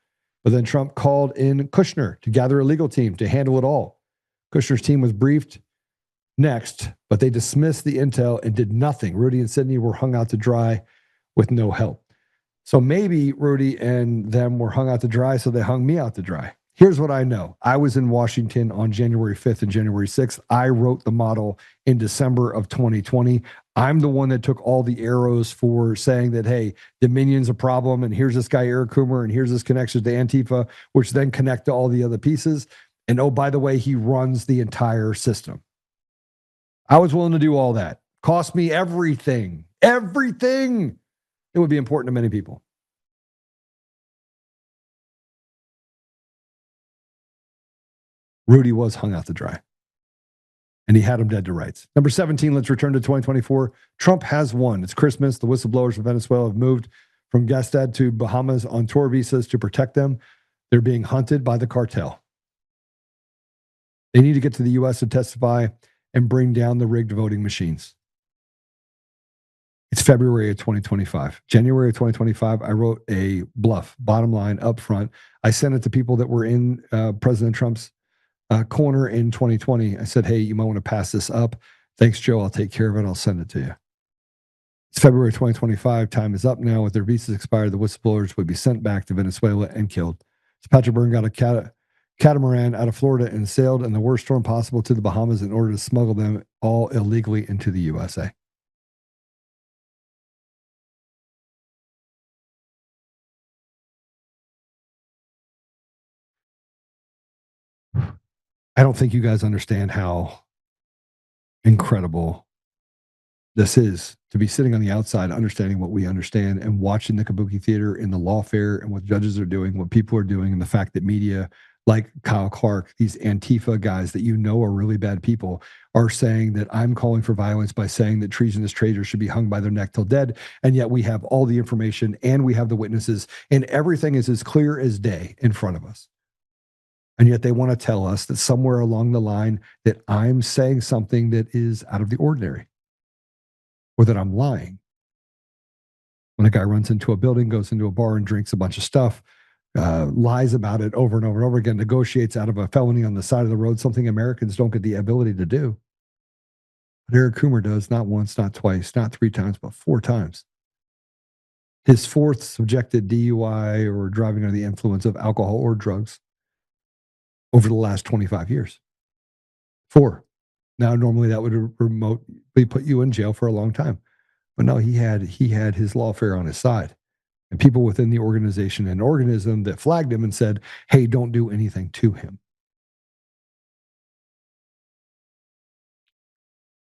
But then Trump called in Kushner to gather a legal team to handle it all. Kushner's team was briefed next, but they dismissed the intel and did nothing. Rudy and Sidney were hung out to dry with no help. So maybe Rudy and them were hung out to dry, so they hung me out to dry. Here's what I know. I was in Washington on January 5th and January 6th. I wrote the model in December of 2020. I'm the one that took all the arrows for saying that, hey, Dominion's a problem, and here's this guy, Eric Coomer, and here's this connection to Antifa, which then connect to all the other pieces. And oh, by the way, he runs the entire system. I was willing to do all that. Cost me everything. Everything. It would be important to many people. Rudy was hung out to dry. And he had him dead to rights. Number 17, let's return to 2024. Trump has won. It's Christmas. The whistleblowers from Venezuela have moved from Gastad to Bahamas on tour visas to protect them. They're being hunted by the cartel. They need to get to the U.S. to testify and bring down the rigged voting machines. It's February of 2025. January of 2025, I wrote a bluff, bottom line, up front. I sent it to people that were in President Trump's corner in 2020. I said, hey, you might want to pass this up. Thanks, Joe. I'll take care of it. I'll send it to you. It's February 2025. Time is up now. With their visas expired, the whistleblowers would be sent back to Venezuela and killed. So Patrick Byrne got a catamaran out of Florida and sailed in the worst storm possible to the Bahamas in order to smuggle them all illegally into the USA. I don't think you guys understand how incredible this is to be sitting on the outside, understanding what we understand and watching the Kabuki theater in the lawfare and what judges are doing, what people are doing, and the fact that media like Kyle Clark, these Antifa guys that you know are really bad people, are saying that I'm calling for violence by saying that treasonous traitors should be hung by their neck till dead. And yet we have all the information and we have the witnesses and everything is as clear as day in front of us. And yet they want to tell us that somewhere along the line that I'm saying something that is out of the ordinary. or that I'm lying. When a guy runs into a building, goes into a bar and drinks a bunch of stuff, lies about it over and over and over again, negotiates out of a felony on the side of the road, something Americans don't get the ability to do. But Eric Coomer does, not once, not twice, not 3 times, but 4 times. His 4th subjected DUI or driving under the influence of alcohol or drugs over the last 25 years. 4. Now, normally that would remotely put you in jail for a long time. But no, he had his lawfare on his side. And people within the organization and organism that flagged him and said, hey, don't do anything to him.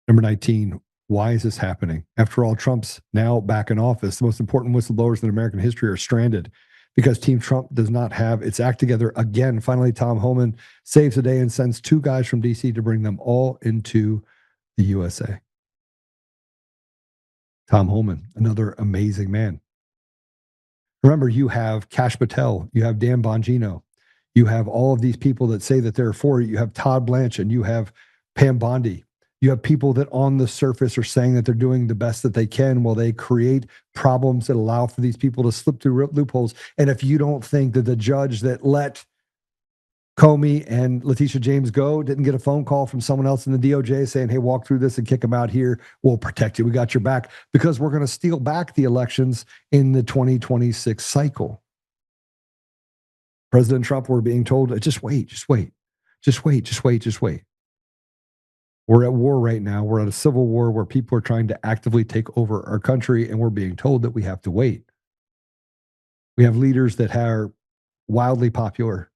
Number 19, why is this happening? After all, Trump's now back in office. The most important whistleblowers in American history are stranded because Team Trump does not have its act together again. Finally, Tom Homan saves the day and sends 2 guys from D.C. to bring them all into the USA. Tom Homan, another amazing man. Remember, you have Kash Patel, you have Dan Bongino, you have all of these people that say that they're for it. You have Todd Blanche and you have Pam Bondi. You have people that on the surface are saying that they're doing the best that they can while they create problems that allow for these people to slip through loopholes. And if you don't think that the judge that let Comey and Letitia James go didn't get a phone call from someone else in the DOJ saying, hey, walk through this and kick them out here, we'll protect you. We got your back, because we're going to steal back the elections in the 2026 cycle. President Trump, we're being told, just wait. We're at war right now. We're at a civil war where people are trying to actively take over our country, and we're being told that we have to wait. We have leaders that are wildly popular,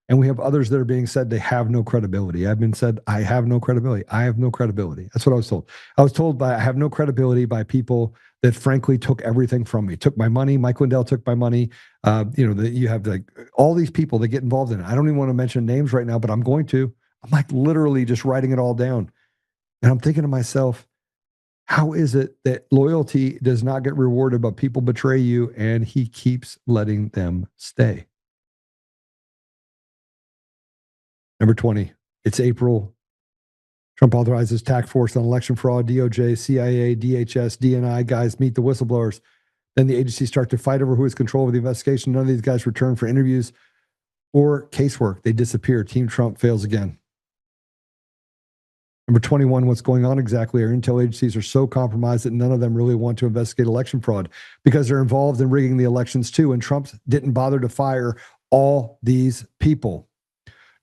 and we have others that are being said they have no credibility. I've been said, I have no credibility. I have no credibility. That's what I was told. I was told I have no credibility by people that frankly took everything from me, took my money. Mike Lindell took my money. You have like all these people that get involved in it. I don't even want to mention names right now, but I'm going to. I'm like literally just writing it all down. And I'm thinking to myself, how is it that loyalty does not get rewarded, but people betray you and he keeps letting them stay? Number 20, it's April. Trump authorizes task force on election fraud, DOJ, CIA, DHS, DNI guys meet the whistleblowers. Then the agencies start to fight over who has control over the investigation. None of these guys return for interviews or casework. They disappear. Team Trump fails again. Number 21, what's going on exactly? Our intel agencies are so compromised that none of them really want to investigate election fraud because they're involved in rigging the elections too. And Trump didn't bother to fire all these people.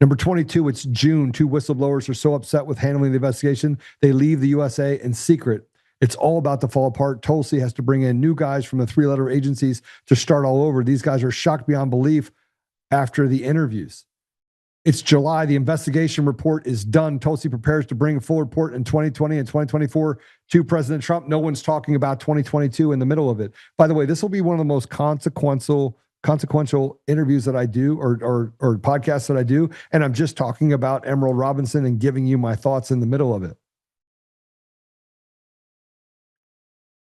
Number 22, it's June. 2 whistleblowers are so upset with handling the investigation, they leave the USA in secret. It's all about to fall apart. Tulsi has to bring in new guys from the 3-letter agencies to start all over. These guys are shocked beyond belief after the interviews. It's July. The investigation report is done. Tulsi prepares to bring a full report in 2020 and 2024 to President Trump. No one's talking about 2022 in the middle of it. By the way, this will be one of the most consequential interviews that I do or podcasts that I do. And I'm just talking about Emerald Robinson and giving you my thoughts in the middle of it.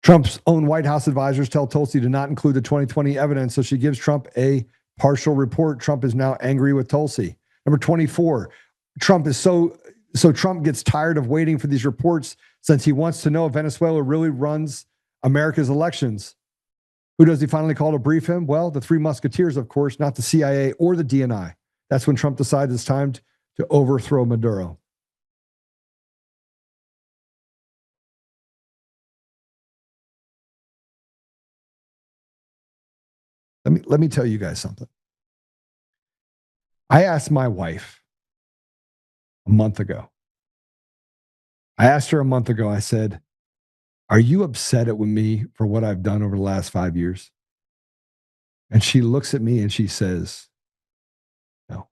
Trump's own White House advisors tell Tulsi to not include the 2020 evidence, so she gives Trump a partial report. Trump is now angry with Tulsi. Number 24, Trump gets tired of waiting for these reports since he wants to know if Venezuela really runs America's elections. Who does he finally call to brief him? Well, the 3 musketeers, of course, not the CIA or the DNI. That's when Trump decides it's time to overthrow Maduro. Let me tell you guys something. I asked my wife a month ago. I said, are you upset with me for what I've done over the last 5 years? And she looks at me and she says, no.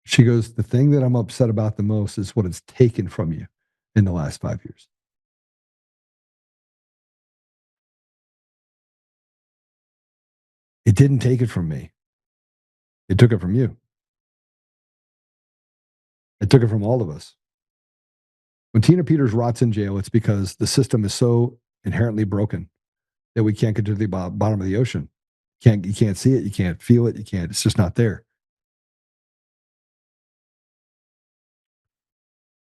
She goes, the thing that I'm upset about the most is what it's taken from you in the last 5 years. It didn't take it from me. It took it from you. It took it from all of us. When Tina Peters rots in jail, it's because the system is so inherently broken that we can't get to the bottom of the ocean. You can't see it. You can't feel it. It's just not there.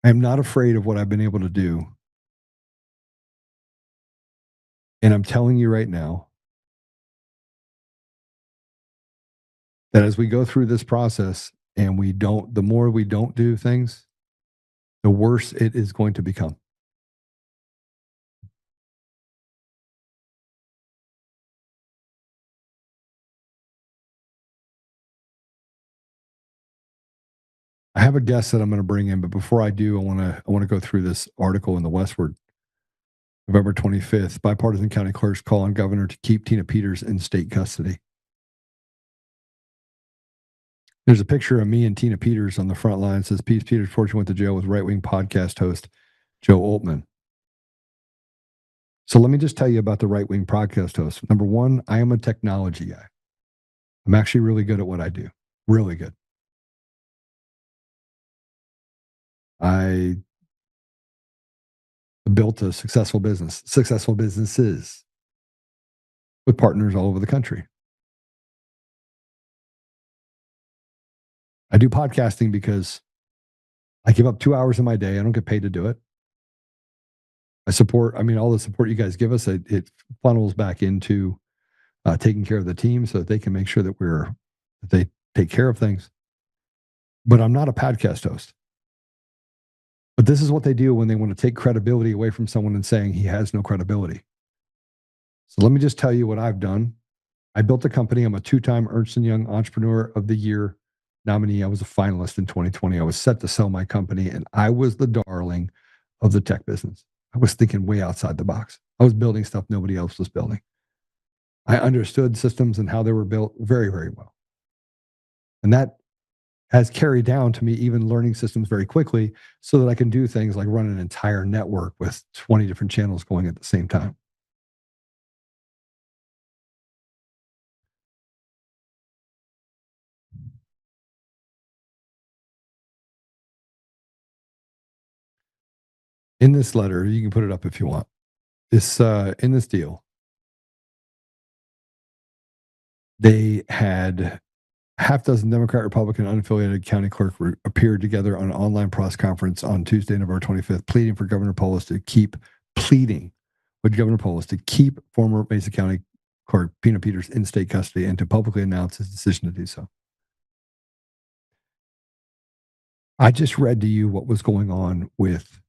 I am not afraid of what I've been able to do. And I'm telling you right now that as we go through this process and the more we don't do things, the worse it is going to become. I have a guest that I'm going to bring in, but before I do, I want to go through this article in the Westward. November 25th, bipartisan county clerks call on governor to keep Tina Peters in state custody. There's a picture of me and Tina Peters on the front line. It says, Peters fortunately went to jail with right-wing podcast host Joe Oltmann. So let me just tell you about the right-wing podcast host. Number one, I am a technology guy. I'm actually really good at what I do. Really good. I built a successful businesses with partners all over the country. I do podcasting because I give up 2 hours of my day. I don't get paid to do it. All the support you guys give us, it funnels back into taking care of the team so that they can make sure that they take care of things. But I'm not a podcast host. But this is what they do when they want to take credibility away from someone and saying he has no credibility. So let me just tell you what I've done. I built a company. I'm a 2-time Ernst & Young Entrepreneur of the Year nominee. I was a finalist in 2020. I was set to sell my company, and I was the darling of the tech business. I was thinking way outside the box. I was building stuff nobody else was building. I understood systems and how they were built very, very well. And that has carried down to me even learning systems very quickly so that I can do things like run an entire network with 20 different channels going at the same time. In this letter, you can put it up if you want. In this deal, they had half dozen Democrat, Republican, unaffiliated county clerk appeared together on an online press conference on Tuesday, November 25th, pleading with Governor Polis to keep former Mesa County Clerk Tina Peters in state custody and to publicly announce his decision to do so. I just read to you what was going on with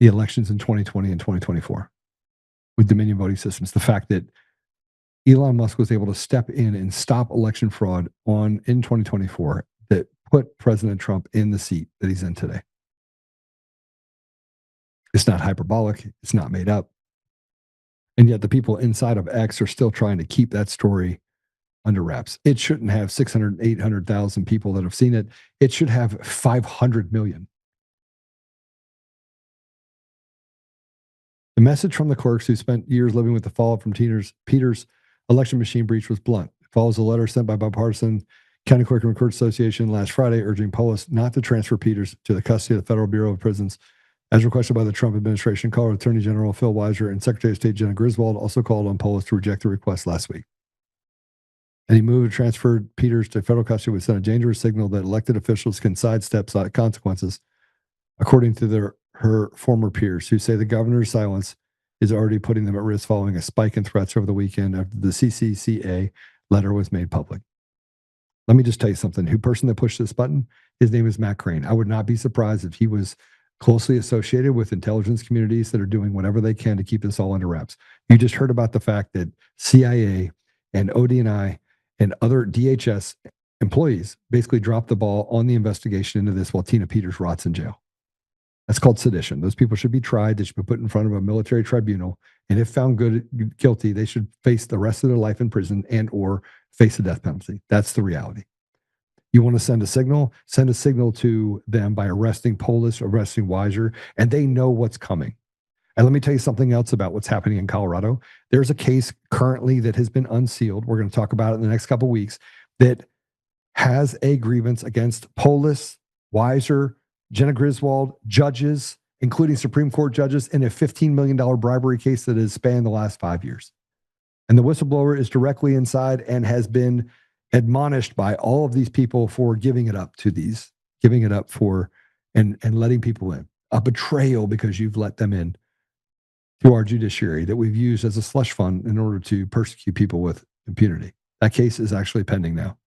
the elections in 2020 and 2024 with Dominion voting systems. The fact that Elon Musk was able to step in and stop election fraud in 2024 that put President Trump in the seat that he's in today. It's not hyperbolic. It's not made up. And yet the people inside of X are still trying to keep that story under wraps. It shouldn't have 600, 800,000 people that have seen it. It should have 500 million. The message from the clerks who spent years living with the fallout from Peters' election machine breach was blunt. It follows a letter sent by bipartisan County Clerk and Recorder Association last Friday urging Polis not to transfer Peters to the custody of the Federal Bureau of Prisons as requested by the Trump administration. Colorado Attorney General Phil Weiser and Secretary of State Jenna Griswold also called on Polis to reject the request last week. Any move to transfer Peters to federal custody would send a dangerous signal that elected officials can sidestep consequences, according to her former peers, who say the governor's silence is already putting them at risk following a spike in threats over the weekend after the CCCA letter was made public. Let me just tell you something. The person that pushed this button, his name is Matt Crane. I would not be surprised if he was closely associated with intelligence communities that are doing whatever they can to keep this all under wraps. You just heard about the fact that CIA and ODNI and other DHS employees basically dropped the ball on the investigation into this while Tina Peters rots in jail. That's called sedition. Those people should be tried. They should be put in front of a military tribunal. And if found guilty, they should face the rest of their life in prison and or face a death penalty. That's the reality. You want to send a signal to them by arresting Polis, arresting Weiser, and they know what's coming. And let me tell you something else about what's happening in Colorado. There's a case currently that has been unsealed. We're going to talk about it in the next couple of weeks that has a grievance against Polis, Weiser, Jenna Griswold, judges, including Supreme Court judges, in a $15 million bribery case that has spanned the last 5 years. And the whistleblower is directly inside and has been admonished by all of these people for giving it up for and letting people in. A betrayal because you've let them in to our judiciary that we've used as a slush fund in order to persecute people with impunity. That case is actually pending now.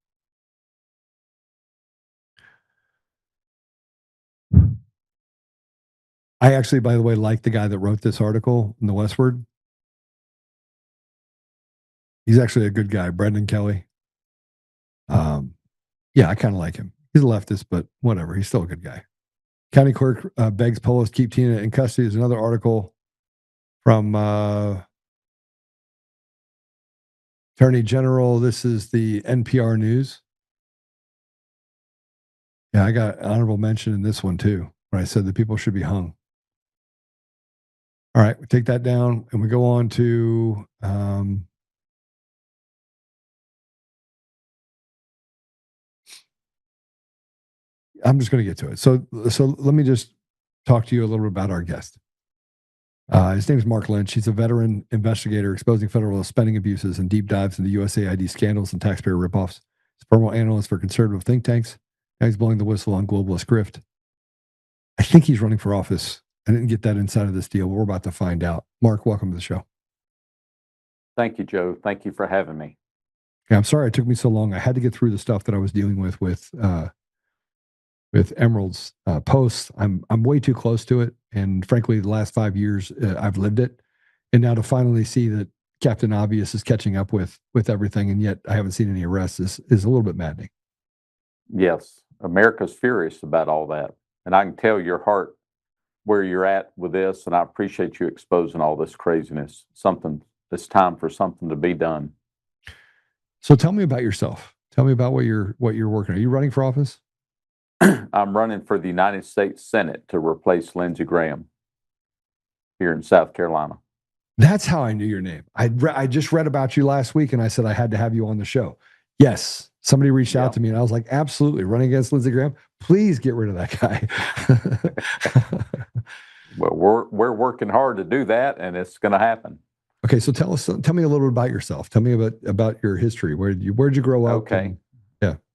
I actually, by the way, like the guy that wrote this article in the Westward. He's actually a good guy, Brendan Kelly. Yeah, I kind of like him. He's a leftist, but whatever. He's still a good guy. County clerk begs Polis keep Tina in custody is another article from Attorney General. This is the NPR News. Yeah, I got honorable mention in this one too, where I said that people should be hung. All right, we take that down and we go on to I'm just going to get to it. So let me just talk to you a little bit about our guest. His name is Mark Lynch. He's a veteran investigator exposing federal spending abuses and deep dives into USAID scandals and taxpayer ripoffs. He's a former analyst for conservative think tanks. Now he's blowing the whistle on globalist grift. I think he's running for office. I didn't get that inside of this deal, but we're about to find out. Mark, welcome to the show. Thank you, Joe. Thank you for having me. Yeah, I'm sorry it took me so long. I had to get through the stuff that I was dealing with Emerald's posts. I'm way too close to it, and frankly, the last 5 years I've lived it, and now to finally see that Captain Obvious is catching up with everything, and yet I haven't seen any arrests is a little bit maddening. Yes, America's furious about all that, and I can tell your heart where you're at with this, and I appreciate you exposing all this craziness. It's time for something to be done. So tell me about yourself. Tell me about what you're working on. Are you running for office? I'm running for the United States Senate to replace Lindsey Graham here in South Carolina. That's how I knew your name. I just read about you last week, and I said I had to have you on the show. Yes, somebody reached out to me, and I was like, absolutely, running against Lindsey Graham. Please get rid of that guy. Well, we're working hard to do that, and it's going to happen. Okay, so tell me a little bit about yourself. Tell me about your history. Where'd you grow up? Okay.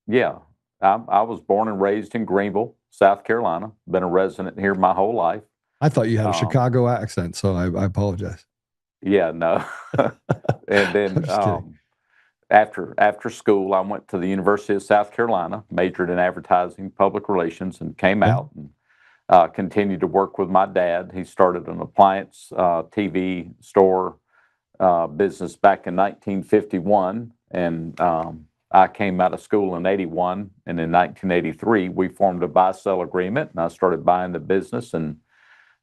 Yeah. I was born and raised in Greenville, South Carolina. Been a resident here my whole life. I thought you had a Chicago accent, so I apologize. Yeah, no. And then after school, I went to the University of South Carolina, majored in advertising, public relations, and came out and continued to work with my dad. He started an appliance TV store business back in 1951, and I came out of school in 81, and in 1983, we formed a buy-sell agreement, and I started buying the business. In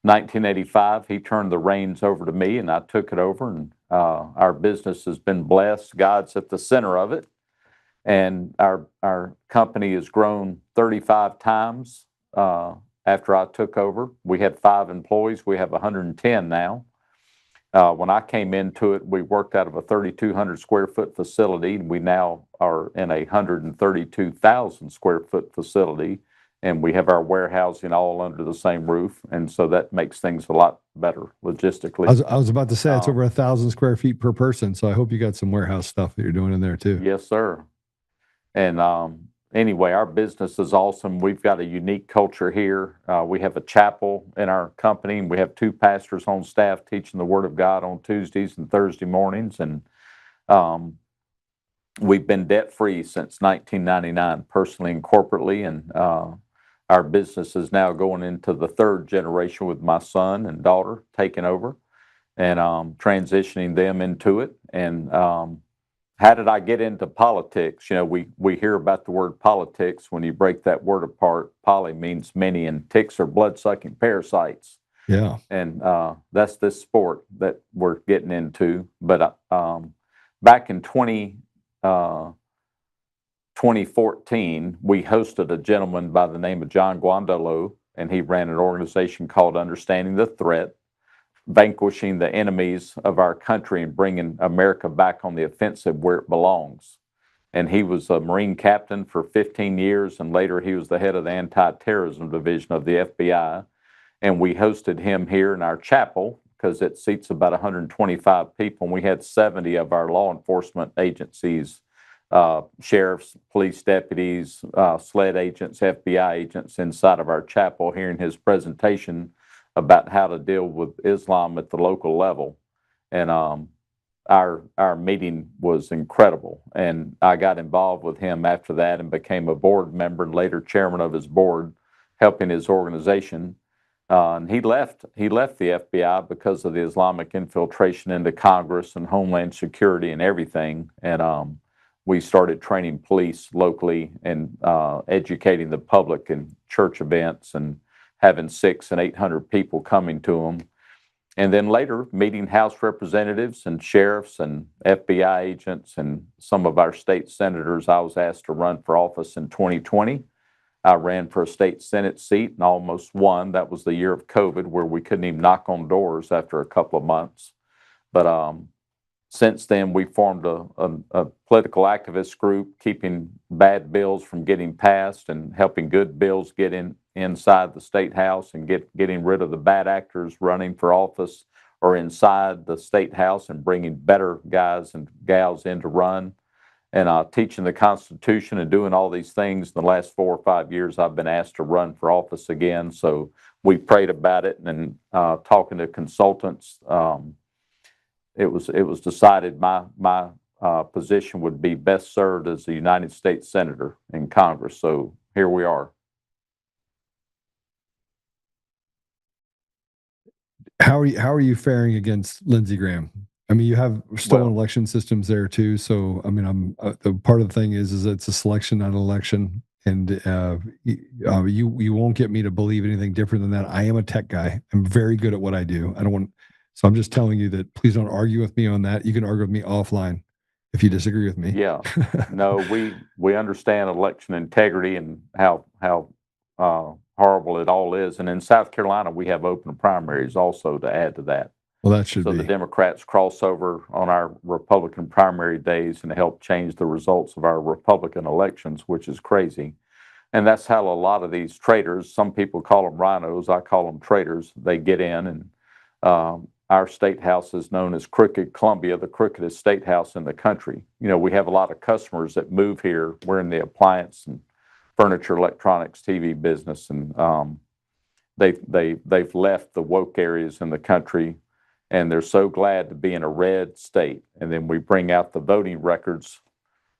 1985, he turned the reins over to me, and I took it over, and our business has been blessed. God's at the center of it, and our company has grown 35 times after I took over. We had 5 employees. We have 110 now. When I came into it, we worked out of a 3,200 square foot facility, and we now are in a 132,000 square foot facility, and we have our warehousing all under the same roof, and so that makes things a lot better logistically. I was about to say it's over 1,000 square feet per person, so I hope you got some warehouse stuff that you're doing in there too. Yes, sir. And anyway, our business is awesome. We've got a unique culture here. We have a chapel in our company, and we have 2 pastors on staff teaching the Word of God on Tuesdays and Thursday mornings. And we've been debt-free since 1999, personally and corporately. And our business is now going into the 3rd generation with my son and daughter taking over and transitioning them into it. And how did I get into politics? You know, we hear about the word politics. When you break that word apart, poly means many, and ticks are blood-sucking parasites. Yeah. And that's this sport that we're getting into. But back in 2014, we hosted a gentleman by the name of John Guandolo, and he ran an organization called Understanding the Threat, vanquishing the enemies of our country and bringing America back on the offensive where it belongs. And he was a Marine captain for 15 years, and later he was the head of the anti-terrorism division of the FBI. And we hosted him here in our chapel because it seats about 125 people, and we had 70 of our law enforcement agencies sheriffs, police deputies, SLED agents, FBI agents inside of our chapel hearing his presentation about how to deal with Islam at the local level. And our meeting was incredible. And I got involved with him after that and became a board member and later chairman of his board, helping his organization. And he left the FBI because of the Islamic infiltration into Congress and Homeland Security and everything. And we started training police locally and educating the public in church events and having 600 and 800 people coming to them. And then later, meeting House representatives and sheriffs and FBI agents and some of our state senators. I was asked to run for office in 2020. I ran for a state Senate seat and almost won. That was the year of COVID, where we couldn't even knock on doors after a couple of months. But since then, we formed a political activist group, keeping bad bills from getting passed and helping good bills get inside the state house and getting rid of the bad actors running for office or inside the state house and bringing better guys and gals in to run. And teaching the Constitution and doing all these things. In the last 4 or 5 years, I've been asked to run for office again. So we prayed about it, and talking to consultants, it was decided my position would be best served as a United States Senator in Congress. So here we are. How are you faring against Lindsey Graham? I mean, you have stolen election systems there too. So, I mean, I'm the part of the thing is it's a selection, not an election, and you won't get me to believe anything different than that. I am a tech guy. I'm very good at what I do. I don't want, so I'm just telling you that please don't argue with me on that. You can argue with me offline if you disagree with me. Yeah, no, we understand election integrity and how horrible it all is. And in South Carolina, we have open primaries also to add to that. Well, that should So be. the Democrats cross over on our Republican primary days and help change the results of our Republican elections, which is crazy. And that's how a lot of these traitors, some people call them rhinos, I call them traitors, they get in. And our state house is known as Crooked Columbia, the crookedest state house in the country. You know, we have a lot of customers that move here. We're in the appliance and furniture, electronics, TV business, and they've left the woke areas in the country. And they're so glad to be in a red state. And then we bring out the voting records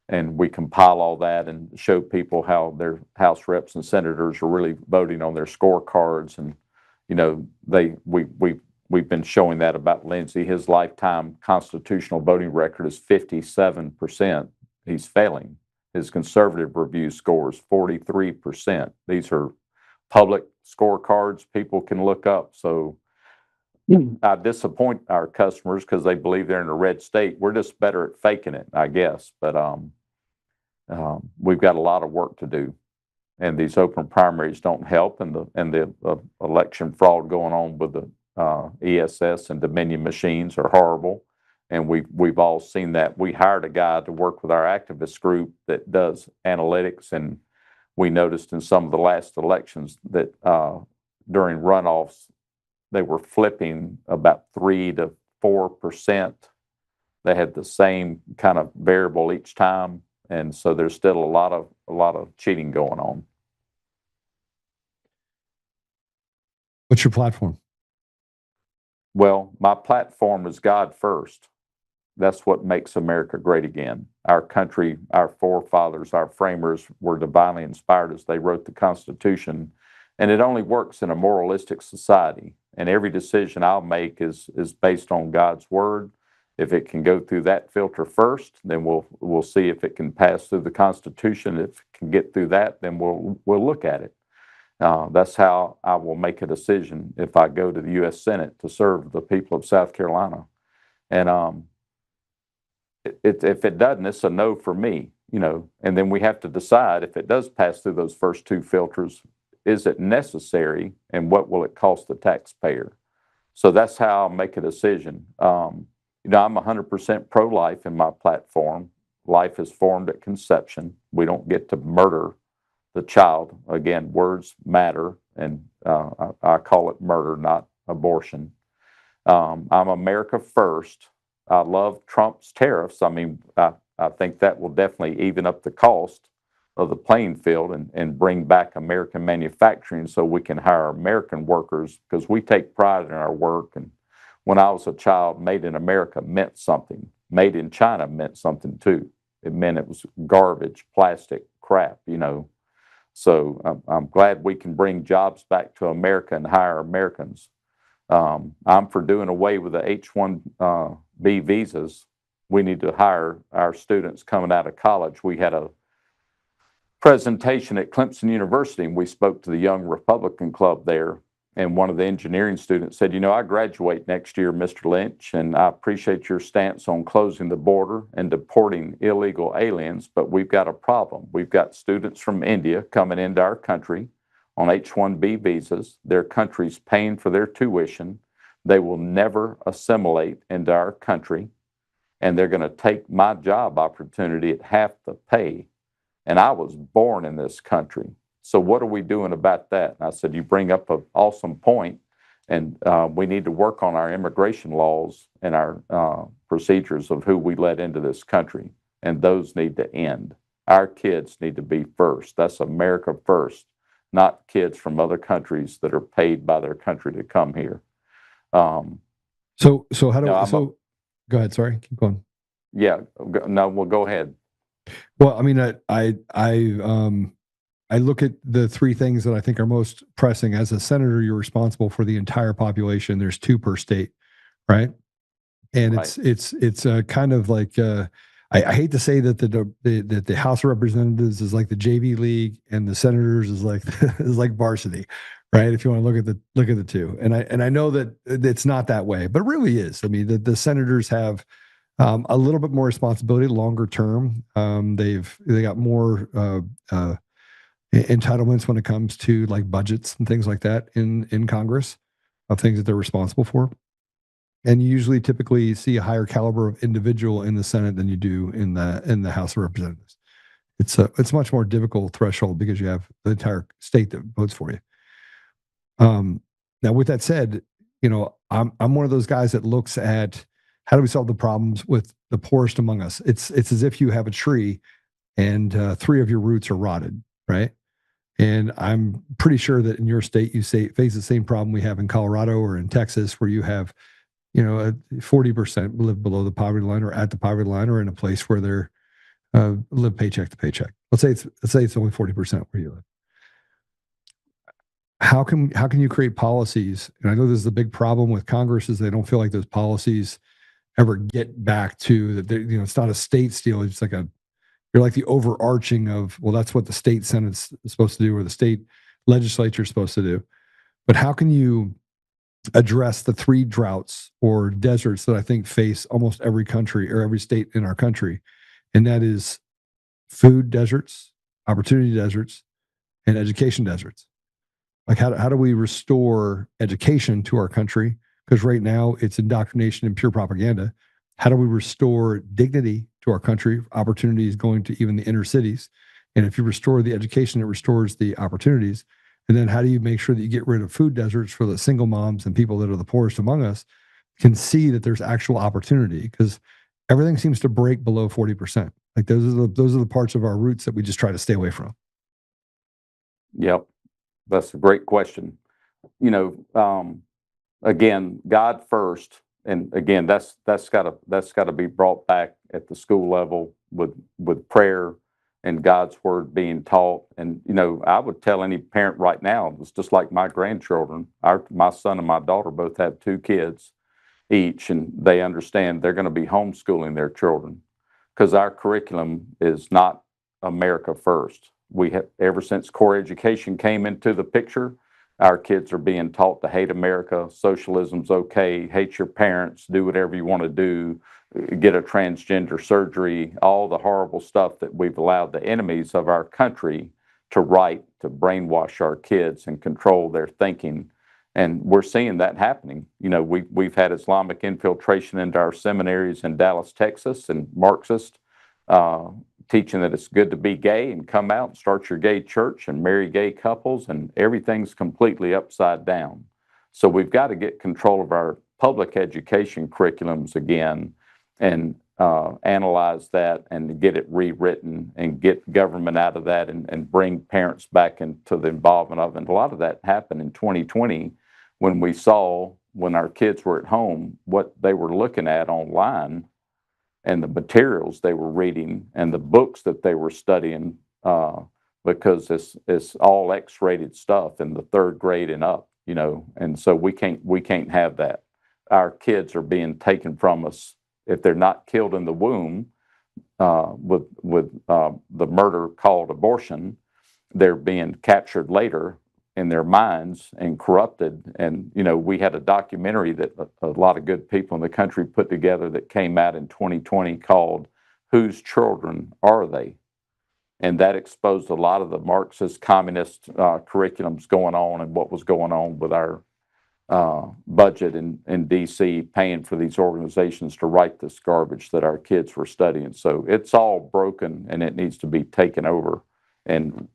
and we compile all that and show people how their House reps and senators are really voting on their scorecards. And, you know, we've been showing that about Lindsey. His lifetime constitutional voting record is 57%. He's failing. His conservative review score is 43%. These are public scorecards people can look up. So I disappoint our customers because they believe they're in a red state. We're just better at faking it, I guess. But we've got a lot of work to do, and these open primaries don't help. And the election fraud going on with the ESS and Dominion machines are horrible. And we've all seen that. We hired a guy to work with our activist group that does analytics, and we noticed in some of the last elections that during runoffs, they were flipping about 3 to 4%. They had the same kind of variable each time, and so there's still a lot of cheating going on. What's your platform? Well, my platform is God first. That's what makes America great again. Our country, our forefathers, our framers were divinely inspired as they wrote the Constitution, and it only works in a moralistic society. And every decision I'll make is based on God's word. If it can go through that filter first, then we'll see if it can pass through the Constitution. If it can get through that, then we'll look at it. That's how I will make a decision if I go to the U.S. Senate to serve the people of South Carolina. And if it doesn't, it's a no for me, you know. And then we have to decide if it does pass through those first two filters, is it necessary, and what will it cost the taxpayer? So that's how I'll make a decision. You know, I'm 100% pro-life in my platform. Life is formed at conception. We don't get to murder the child. Again, words matter, and I call it murder, not abortion. I'm America first. I love Trump's tariffs. I mean, I think that will definitely even up the cost of the playing field and bring back American manufacturing so we can hire American workers because we take pride in our work. And when I was a child, made in America meant something. Made in China meant something too. It meant it was garbage, plastic, crap, you know. So I'm glad we can bring jobs back to America and hire Americans. I'm for doing away with the H-1B visas. We need to hire our students coming out of college. We had a presentation at Clemson University, and we spoke to the Young Republican Club there. And one of the engineering students said, you know, I graduate next year, Mr. Lynch, and I appreciate your stance on closing the border and deporting illegal aliens, but we've got a problem. We've got students from India coming into our country on H-1B visas. Their country's paying for their tuition. They will never assimilate into our country, and they're going to take my job opportunity at half the pay. And I was born in this country. So what are we doing about that? And I said, you bring up an awesome point, and we need to work on our immigration laws and our procedures of who we let into this country, and those need to end. Our kids need to be first. That's America first, not kids from other countries that are paid by their country to come here. So how do go ahead? Sorry, keep going. Yeah, no, well, go ahead. Well, I mean, I look at the three things that I think are most pressing. As a senator, you're responsible for the entire population. There's 2 per state, right? And Right. it's kind of like I hate to say that the House of Representatives is like the JV league and the senators is like is like varsity, right? If you want to look at the two, and I know that it's not that way, but it really is. I mean, the senators have a little bit more responsibility longer term. They got more entitlements when it comes to like budgets and things like that in Congress of things that they're responsible for. And you usually typically see a higher caliber of individual in the Senate than you do in the House of Representatives. It's a much more difficult threshold because you have the entire state that votes for you. Now, with that said, you know, I'm one of those guys that looks at how do we solve the problems with the poorest among us. It's as if you have a tree and 3 of your roots are rotted, right? And I'm pretty sure that in your state you face the same problem we have in Colorado or in Texas, where you have, you know, 40% live below the poverty line or at the poverty line or in a place where they're live paycheck to paycheck. Let's say it's only 40% where you live. How can you create policies? And I know this is the big problem with Congress is they don't feel like those policies ever get back to that. You know, it's not a state deal. It's like you're like the overarching of, well, that's what the state Senate's supposed to do or the state legislature is supposed to do. But how can you address the 3 droughts or deserts that I think face almost every country or every state in our country? And that is food deserts, opportunity deserts, and education deserts. Like how do we restore education to our country? Because right now it's indoctrination and pure propaganda. How do we restore dignity to our country? Opportunities going to even the inner cities. And if you restore the education, it restores the opportunities. And then how do you make sure that you get rid of food deserts for the single moms and people that are the poorest among us can see that there's actual opportunity? Because everything seems to break below 40%. Like those are the parts of our roots that we just try to stay away from. Yep, that's a great question. You know, again, God first, and again, that's got to be brought back at the school level with prayer and God's word being taught. And you know, I would tell any parent right now, it's just like my grandchildren. My son and my daughter both have 2 kids each, and they understand they're going to be homeschooling their children because our curriculum is not America first. We have, ever since core education came into the picture, our kids are being taught to hate America. Socialism's okay. Hate your parents. Do whatever you want to do. Get a transgender surgery. All the horrible stuff that we've allowed the enemies of our country to write to brainwash our kids and control their thinking. And we're seeing that happening. You know, we've had Islamic infiltration into our seminaries in Dallas, Texas, and Marxist teaching that it's good to be gay and come out and start your gay church and marry gay couples, and everything's completely upside down. So we've got to get control of our public education curriculums again and analyze that and get it rewritten and get government out of that and bring parents back into the involvement of it. And a lot of that happened in 2020 when we saw, when our kids were at home, what they were looking at online and the materials they were reading and the books that they were studying, because it's all X-rated stuff in the third grade and up, and so we can't have that. Our kids are being taken from us if they're not killed in the womb with the murder called abortion. They're being captured later in their minds and corrupted. And, we had a documentary that a lot of good people in the country put together that came out in 2020 called Whose Children Are They? And that exposed a lot of the Marxist communist curriculums going on and what was going on with our budget in D.C. paying for these organizations to write this garbage that our kids were studying. So it's all broken and it needs to be taken over and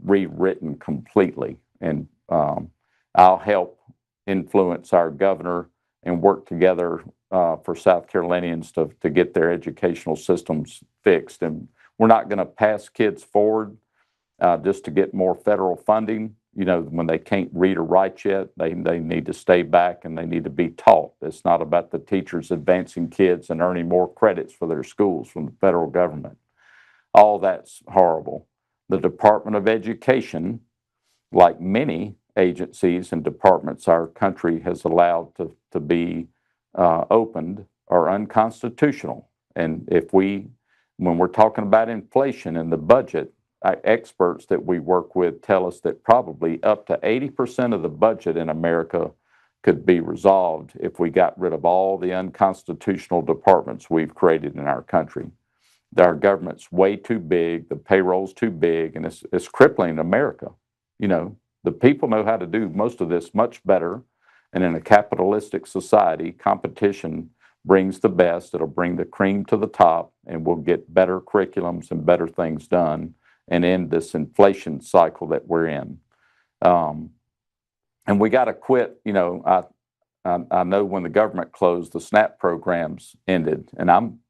rewritten completely. And I'll help influence our governor and work together for South Carolinians to get their educational systems fixed. And we're not going to pass kids forward just to get more federal funding. When they can't read or write yet, they need to stay back and they need to be taught. It's not about the teachers advancing kids and earning more credits for their schools from the federal government. All that's horrible. The Department of Education, like many agencies and departments our country has allowed to be opened, are unconstitutional. And when we're talking about inflation and the budget, experts that we work with tell us that probably up to 80% of the budget in America could be resolved if we got rid of all the unconstitutional departments we've created in our country. Our government's way too big, the payroll's too big, and it's crippling America. The people know how to do most of this much better, and in a capitalistic society, competition brings the best. It'll bring the cream to the top, and we'll get better curriculums and better things done and end this inflation cycle that we're in. And we got to quit. I know when the government closed, the SNAP programs ended, and I'm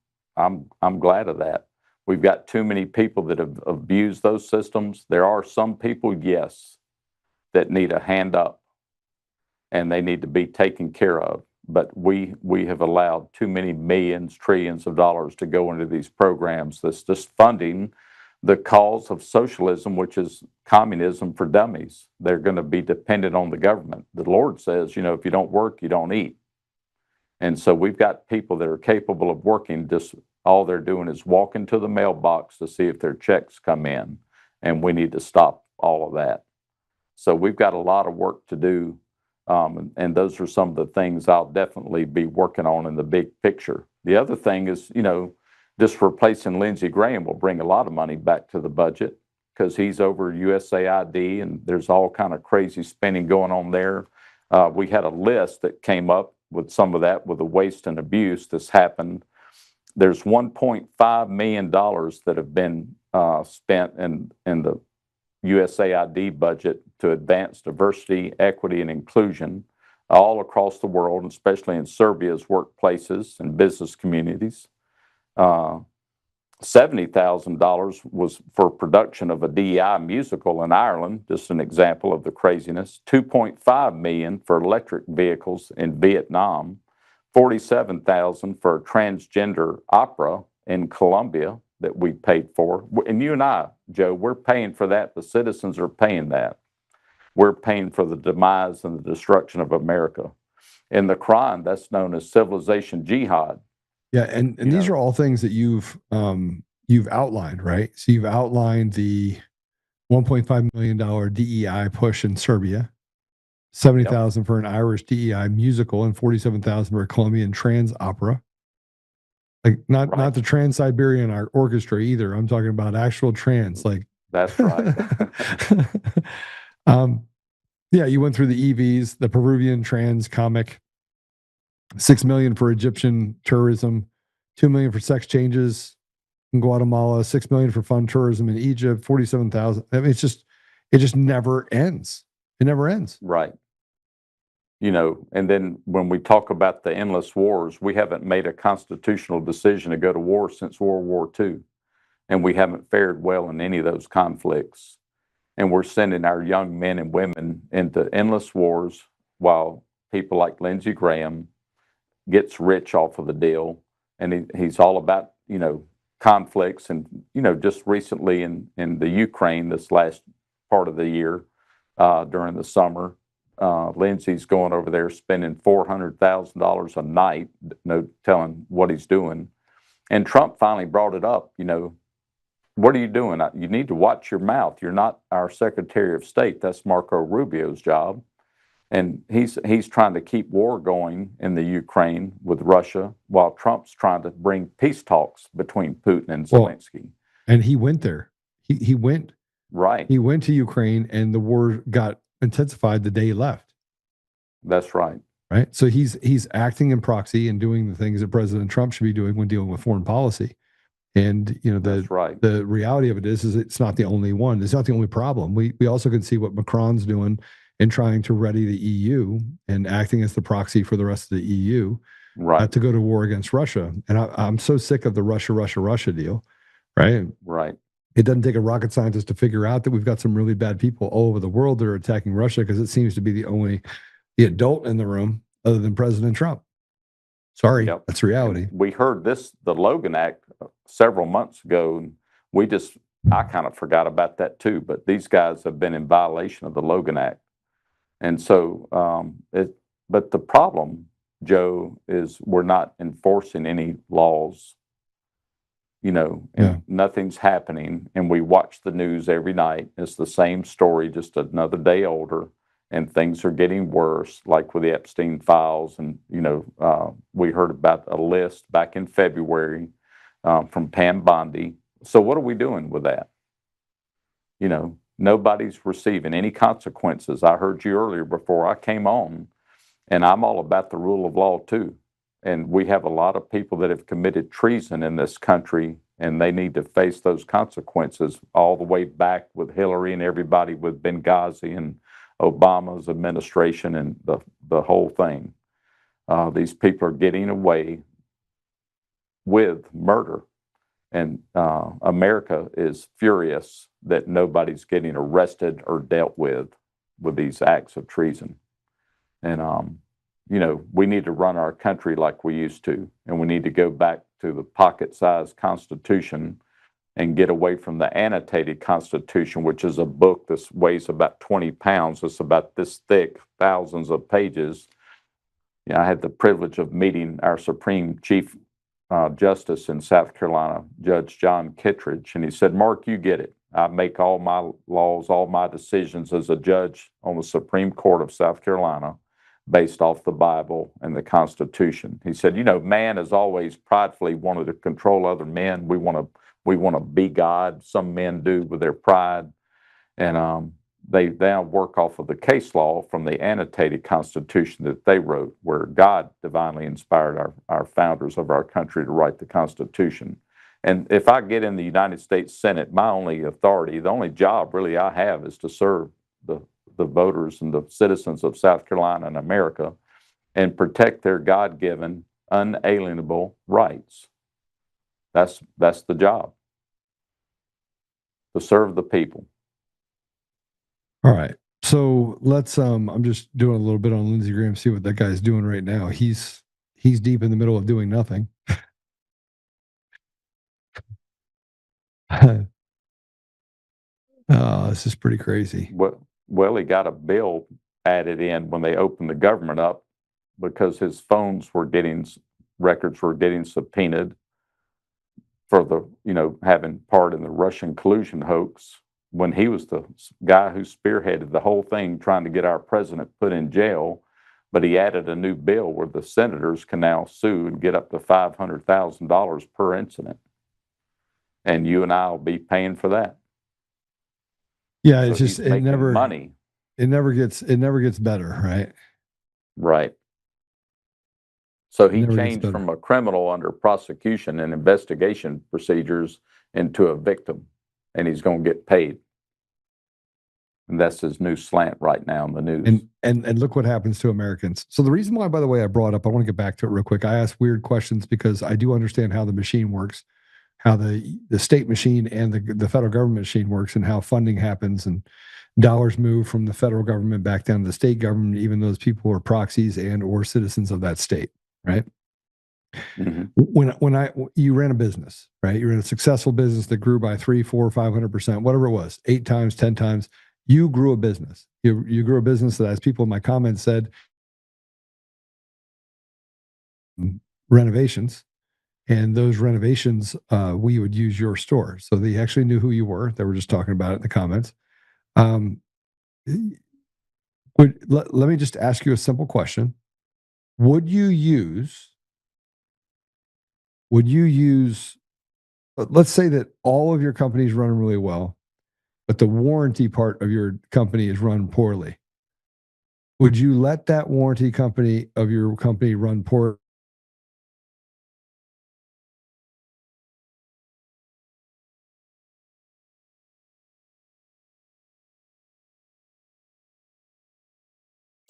glad of that. We've got too many people that have abused those systems. There are some people, yes, that need a hand up, and they need to be taken care of. But we have allowed too many millions, trillions of dollars to go into these programs that's just funding the cause of socialism, which is communism for dummies. They're going to be dependent on the government. The Lord says, if you don't work, you don't eat. And so we've got people that are capable of working, just all they're doing is walking to the mailbox to see if their checks come in. And we need to stop all of that. So we've got a lot of work to do. And those are some of the things I'll definitely be working on in the big picture. The other thing is, just replacing Lindsey Graham will bring a lot of money back to the budget because he's over USAID and there's all kind of crazy spending going on there. We had a list that came up with some of that with the waste and abuse that's happened. There's $1.5 million that have been spent in the USAID budget to advance diversity, equity, and inclusion all across the world, especially in Serbia's workplaces and business communities. $70,000 was for production of a DEI musical in Ireland, just an example of the craziness. $2.5 million for electric vehicles in Vietnam. $47,000 for a transgender opera in Colombia that we paid for. And you and I, Joe, we're paying for that. The citizens are paying that. We're paying for the demise and the destruction of America. In the Quran, that's known as civilization jihad. Yeah, and these are all things that you've outlined, right? So you've outlined the $1.5 million DEI push in Serbia, $70,000 for an Irish DEI musical, and $47,000 for a Colombian trans opera. Like not the Trans-Siberian Orchestra either. I'm talking about actual trans. Like that's right. Yeah, you went through the EVs, the Peruvian trans comic. $6 million for Egyptian tourism, $2 million for sex changes in Guatemala, $6 million for fun tourism in Egypt, $47,000. I mean, it just never ends. It never ends. Right. And then when we talk about the endless wars, we haven't made a constitutional decision to go to war since World War II, and we haven't fared well in any of those conflicts. And we're sending our young men and women into endless wars while people like Lindsey Graham gets rich off of the deal. And he's all about, conflicts. And, just recently in the Ukraine, this last part of the year, during the summer, Lindsey's going over there spending $400,000 a night, no telling what he's doing. And Trump finally brought it up, what are you doing? You need to watch your mouth. You're not our Secretary of State. That's Marco Rubio's job. And he's trying to keep war going in the Ukraine with Russia while Trump's trying to bring peace talks between Putin and Zelensky. And he went there. He went. Right. He went to Ukraine, and the war got intensified the day he left. That's right. Right. So he's acting in proxy and doing the things that President Trump should be doing when dealing with foreign policy. And that's right. The reality of it is it's not the only one. It's not the only problem. We also can see what Macron's doing in trying to ready the EU and acting as the proxy for the rest of the EU, right, to go to war against Russia. And I'm so sick of the Russia deal, right? Right. It doesn't take a rocket scientist to figure out that we've got some really bad people all over the world that are attacking Russia, because it seems to be the adult in the room other than President Trump. Sorry, yep. That's reality. And we heard the Logan Act several months ago, and I kind of forgot about that too, but these guys have been in violation of the Logan Act. And so, but the problem, Joe, is we're not enforcing any laws, and nothing's happening. And we watch the news every night. It's the same story, just another day older, and things are getting worse, like with the Epstein files. And, we heard about a list back in February from Pam Bondi. So what are we doing with that? Nobody's receiving any consequences. I heard you earlier before I came on, and I'm all about the rule of law too. And we have a lot of people that have committed treason in this country, and they need to face those consequences all the way back with Hillary and everybody with Benghazi and Obama's administration and the whole thing. These people are getting away with murder. And America is furious that nobody's getting arrested or dealt with these acts of treason. And, we need to run our country like we used to. And we need to go back to the pocket-sized Constitution and get away from the annotated Constitution, which is a book that weighs about 20 pounds. It's about this thick, thousands of pages. I had the privilege of meeting our Supreme Chief Justice in South Carolina, Judge John Kittredge, and he said, "Mark, you get it. I make all my laws, all my decisions as a judge on the Supreme Court of South Carolina based off the Bible and the Constitution." He said, man has always pridefully wanted to control other men. We want to be God. Some men do with their pride. And they now work off of the case law from the annotated Constitution that they wrote, where God divinely inspired our founders of our country to write the Constitution. And if I get in the United States Senate, my only authority, the only job really I have, is to serve the voters and the citizens of South Carolina and America and protect their God-given, unalienable rights. That's the job, to serve the people. All right. So let's I'm just doing a little bit on Lindsey Graham, see what that guy's doing right now. He's deep in the middle of doing nothing. This is pretty crazy. Well, he got a bill added in when they opened the government up because his records were getting subpoenaed for having part in the Russian collusion hoax, when he was the guy who spearheaded the whole thing, trying to get our president put in jail. But he added a new bill where the senators can now sue and get up to $500,000 per incident. And you and I will be paying for that. Yeah, so it's just it never gets better, right? Right. So he changed from a criminal under prosecution and investigation procedures into a victim, and he's going to get paid. And that's his new slant right now in the news. And look what happens to Americans. So the reason why, by the way, I brought up, I want to get back to it real quick. I ask weird questions because I do understand how the machine works, how the state machine and the federal government machine works, and how funding happens and dollars move from the federal government back down to the state government, even those people are proxies and or citizens of that state, right? Mhm. When you ran a business, right? You ran a successful business that grew by 3, 4, 500%, whatever it was, 8 times, 10 times. You grew a business. You grew a business that, as people in my comments said, renovations, and those renovations, we would use your store. So they actually knew who you were. They were just talking about it in the comments. Um, let me just ask you a simple question. Would you use, let's say that all of your companies run really well, but the warranty part of your company is run poorly. Would you let that warranty company of your company run poorly?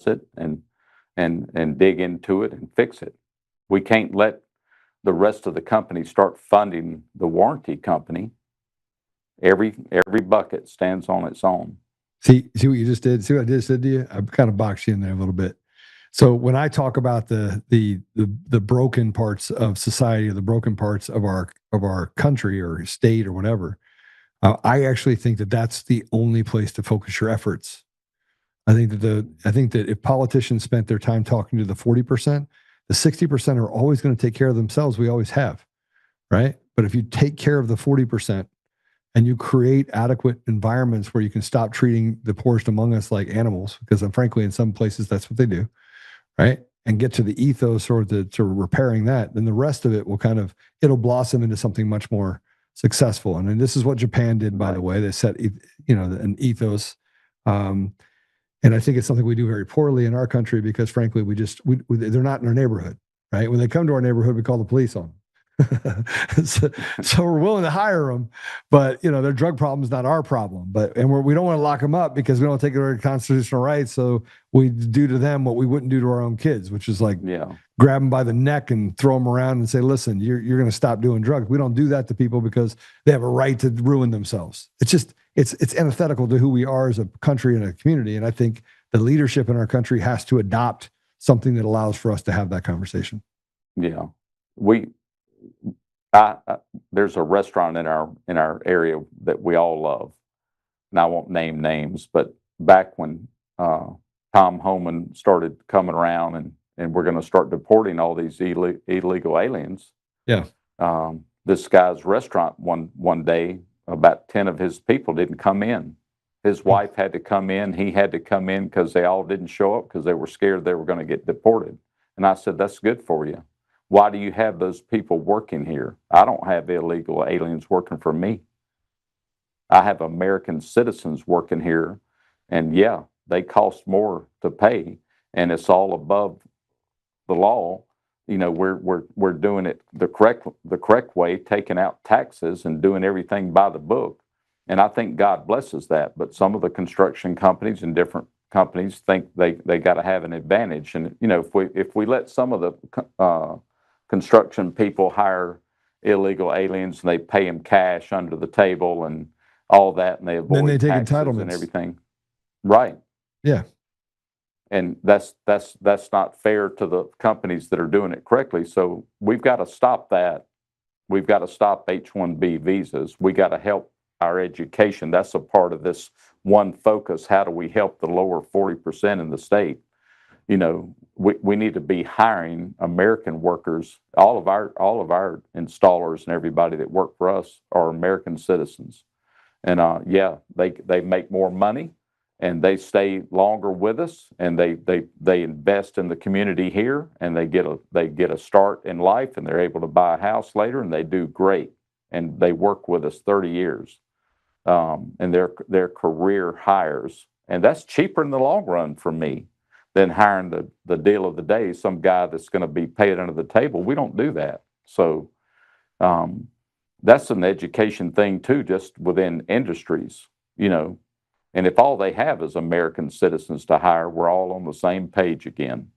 It and dig into it and fix it. We can't let the rest of the company start funding the warranty company. Every bucket stands on its own. See what you just did? See what I just did to you? I kind of boxed you in there a little bit. So when I talk about the broken parts of society, or the broken parts of our country or state or whatever, I actually think that that's the only place to focus your efforts. I think that if politicians spent their time talking to the 40%, the 60% are always going to take care of themselves. We always have, right? But if you take care of the 40% and you create adequate environments where you can stop treating the poorest among us like animals, because frankly, in some places that's what they do, right? And get to the ethos or to repairing that, then the rest of it will it'll blossom into something much more successful. And then this is what Japan did, by the way. They set, an ethos. And I think it's something we do very poorly in our country because, frankly, they're not in our neighborhood, right? When they come to our neighborhood, we call the police on them. so we're willing to hire them, but their drug problem is not our problem. We don't want to lock them up because we don't take their constitutional rights. So we do to them what we wouldn't do to our own kids, which is like grab them by the neck and throw them around and say, "Listen, you're going to stop doing drugs." We don't do that to people because they have a right to ruin themselves. It's just it's antithetical to who we are as a country and a community. And I think the leadership in our country has to adopt something that allows for us to have that conversation. Yeah, there's a restaurant in our area that we all love, and I won't name names, but back when Tom Homan started coming around and we're going to start deporting all these illegal aliens. Yeah. This guy's restaurant one day, about 10 of his people didn't come in. His wife had to come in. He had to come in because they all didn't show up because they were scared they were going to get deported. And I said, "That's good for you. Why do you have those people working here? I don't have illegal aliens working for me. I have American citizens working here, and yeah, they cost more to pay, and it's all above the law. We're doing it the correct way, taking out taxes and doing everything by the book. And I think God blesses that. But some of the construction companies and different companies think they got to have an advantage. And if we let some of the construction people hire illegal aliens and they pay them cash under the table and all that, and they avoid then they take taxes entitlements and everything, right? Yeah. And that's not fair to the companies that are doing it correctly. So we've got to stop that. We've got to stop H-1B visas. We got to help our education. That's a part of this one focus. How do we help the lower 40% in the state? We need to be hiring American workers. All of our installers and everybody that work for us are American citizens. And they make more money, and they stay longer with us, and they invest in the community here, and they get a start in life, and they're able to buy a house later, and they do great, and they work with us 30 years, and they're career hires, and that's cheaper in the long run for me than hiring the deal of the day, some guy that's going to be paid under the table. We don't do that. So that's an education thing too, just within industries. And if all they have is American citizens to hire, we're all on the same page again.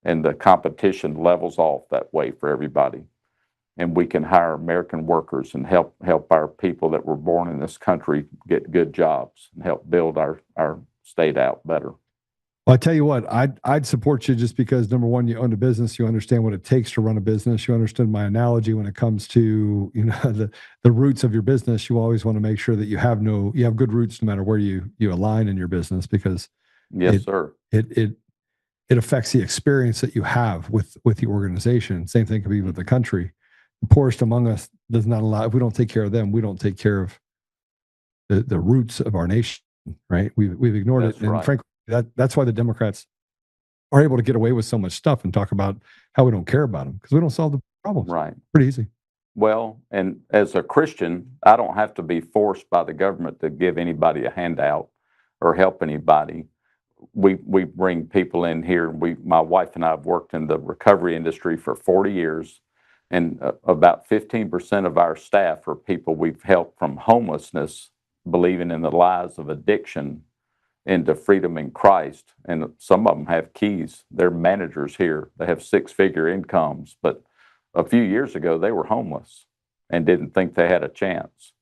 And the competition levels off that way for everybody. And we can hire American workers and help our people that were born in this country get good jobs and help build our state out better. Well, I tell you what, I'd support you just because, number one, you own a business, you understand what it takes to run a business. You understand my analogy when it comes to, the roots of your business. You always want to make sure that you have good roots no matter where you align in your business, because Yes, sir. it affects the experience that you have with the organization. Same thing could be with the country. The poorest among us does not allow. If we don't take care of them, we don't take care of the roots of our nation. Right? We've ignored That's it, and right. frankly, that's why the Democrats are able to get away with so much stuff and talk about how we don't care about them, because we don't solve the problems. Right. Pretty easy. Well, and as a Christian, I don't have to be forced by the government to give anybody a handout or help anybody. We bring people in here. My wife and I have worked in the recovery industry for 40 years, and about 15% of our staff are people we've helped from homelessness, believing in the lies of addiction, into freedom in Christ. And some of them have keys. They're managers here. They have six-figure incomes, but a few years ago they were homeless and didn't think they had a chance.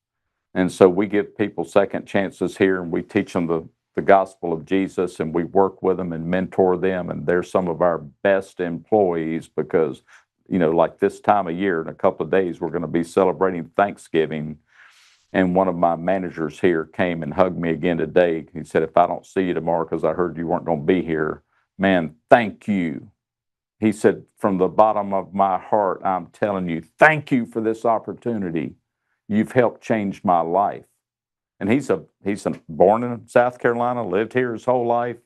And so we give people second chances here, and we teach them the gospel of Jesus, and we work with them and mentor them. And they're some of our best employees because, like this time of year, in a couple of days, we're going to be celebrating Thanksgiving. And one of my managers here came and hugged me again today. He said, "If I don't see you tomorrow because I heard you weren't going to be here, man, thank you." He said, "From the bottom of my heart, I'm telling you, thank you for this opportunity. You've helped change my life." And he's born in South Carolina, lived here his whole life,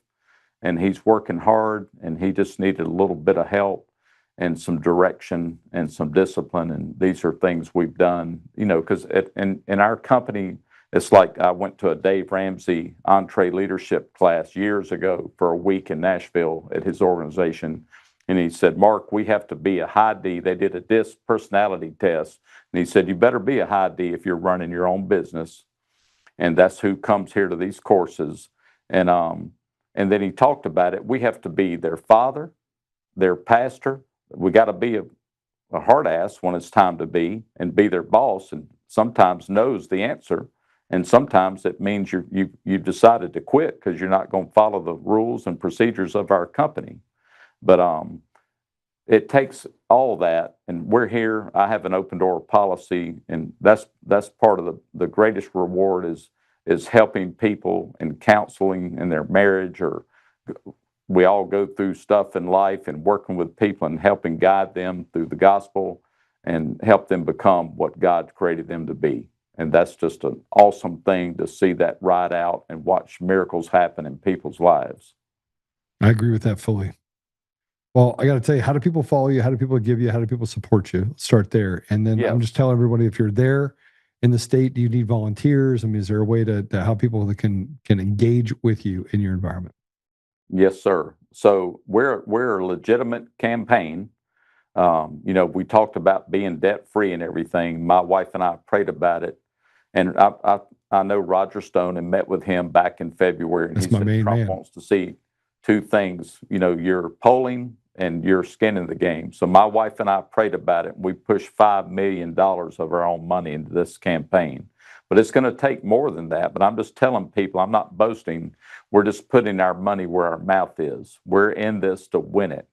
and he's working hard, and he just needed a little bit of help and some direction and some discipline. And these are things we've done, because in our company, it's like I went to a Dave Ramsey entree leadership class years ago for a week in Nashville at his organization. And he said, "Mark, we have to be a high D." They did a DISC personality test. And he said, "You better be a high D if you're running your own business." And that's who comes here to these courses. And then he talked about it. We have to be their father, their pastor. We got to be a hard ass when it's time to be, and be their boss, and sometimes knows the answer. And sometimes it means you've decided to quit because you're not going to follow the rules and procedures of our company. But it takes all that, and we're here. I have an open door policy, and that's part of the greatest reward is helping people and counseling in their marriage, or we all go through stuff in life, and working with people and helping guide them through the gospel and help them become what God created them to be. And that's just an awesome thing to see that ride out and watch miracles happen in people's lives. I agree with that fully. Well, I got to tell you, how do people follow you? How do people give you? How do people support you? Let's start there. And then I'm just telling everybody, if you're there in the state, do you need volunteers? I mean, is there a way to how people that can engage with you in your environment? Yes, sir. So we're a legitimate campaign. We talked about being debt free and everything. My wife and I prayed about it, and I know Roger Stone and met with him back in February, and That's he my said main Trump man. wants to see two things. Your polling and your skin in the game. So my wife and I prayed about it. We pushed $5 million of our own money into this campaign. But it's going to take more than that. But I'm just telling people, I'm not boasting. We're just putting our money where our mouth is. We're in this to win it.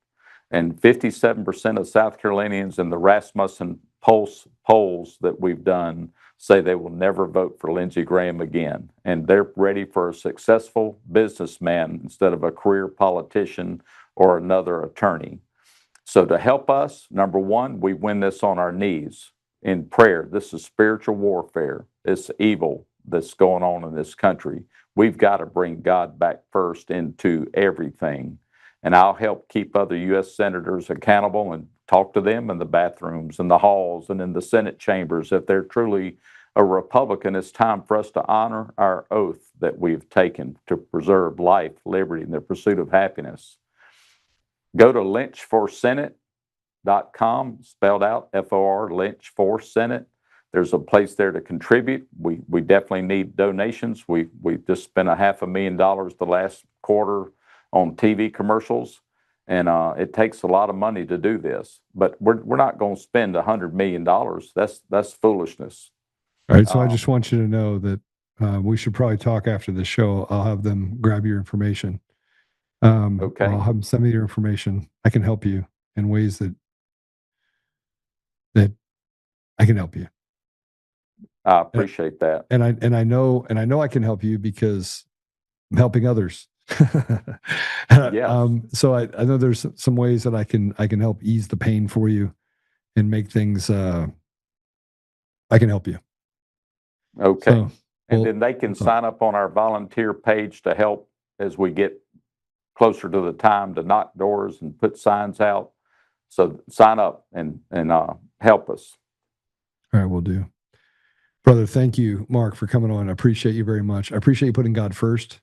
And 57% of South Carolinians in the Rasmussen polls that we've done say they will never vote for Lindsey Graham again. And they're ready for a successful businessman instead of a career politician or another attorney. So to help us, number one, we win this on our knees in prayer. This is spiritual warfare. It's evil that's going on in this country. We've got to bring God back first into everything. And I'll help keep other U.S. senators accountable and talk to them in the bathrooms and the halls and in the Senate chambers. If they're truly a Republican, it's time for us to honor our oath that we've taken to preserve life, liberty, and the pursuit of happiness. Go to lynchforsenate.com, spelled out F-O-R, Lynch for Senate. there's a place there to contribute. We definitely need donations. We just spent $500,000 the last quarter on TV commercials, and it takes a lot of money to do this. But we're not going to spend $100 million. That's foolishness. All right. So I just want you to know that we should probably talk after the show. I'll have them grab your information. Okay. I'll have them send me your information. I can help you in ways that I can help you. I appreciate that. And I know I can help you because I'm helping others. Yes. So I know there's some ways that I can help ease the pain for you and make things I can help you. Okay. So, and then they can sign up on our volunteer page to help as we get closer to the time to knock doors and put signs out. So sign up and help us. All right, we'll do. Brother, thank you, Mark, for coming on. I appreciate you very much. I appreciate you putting God first,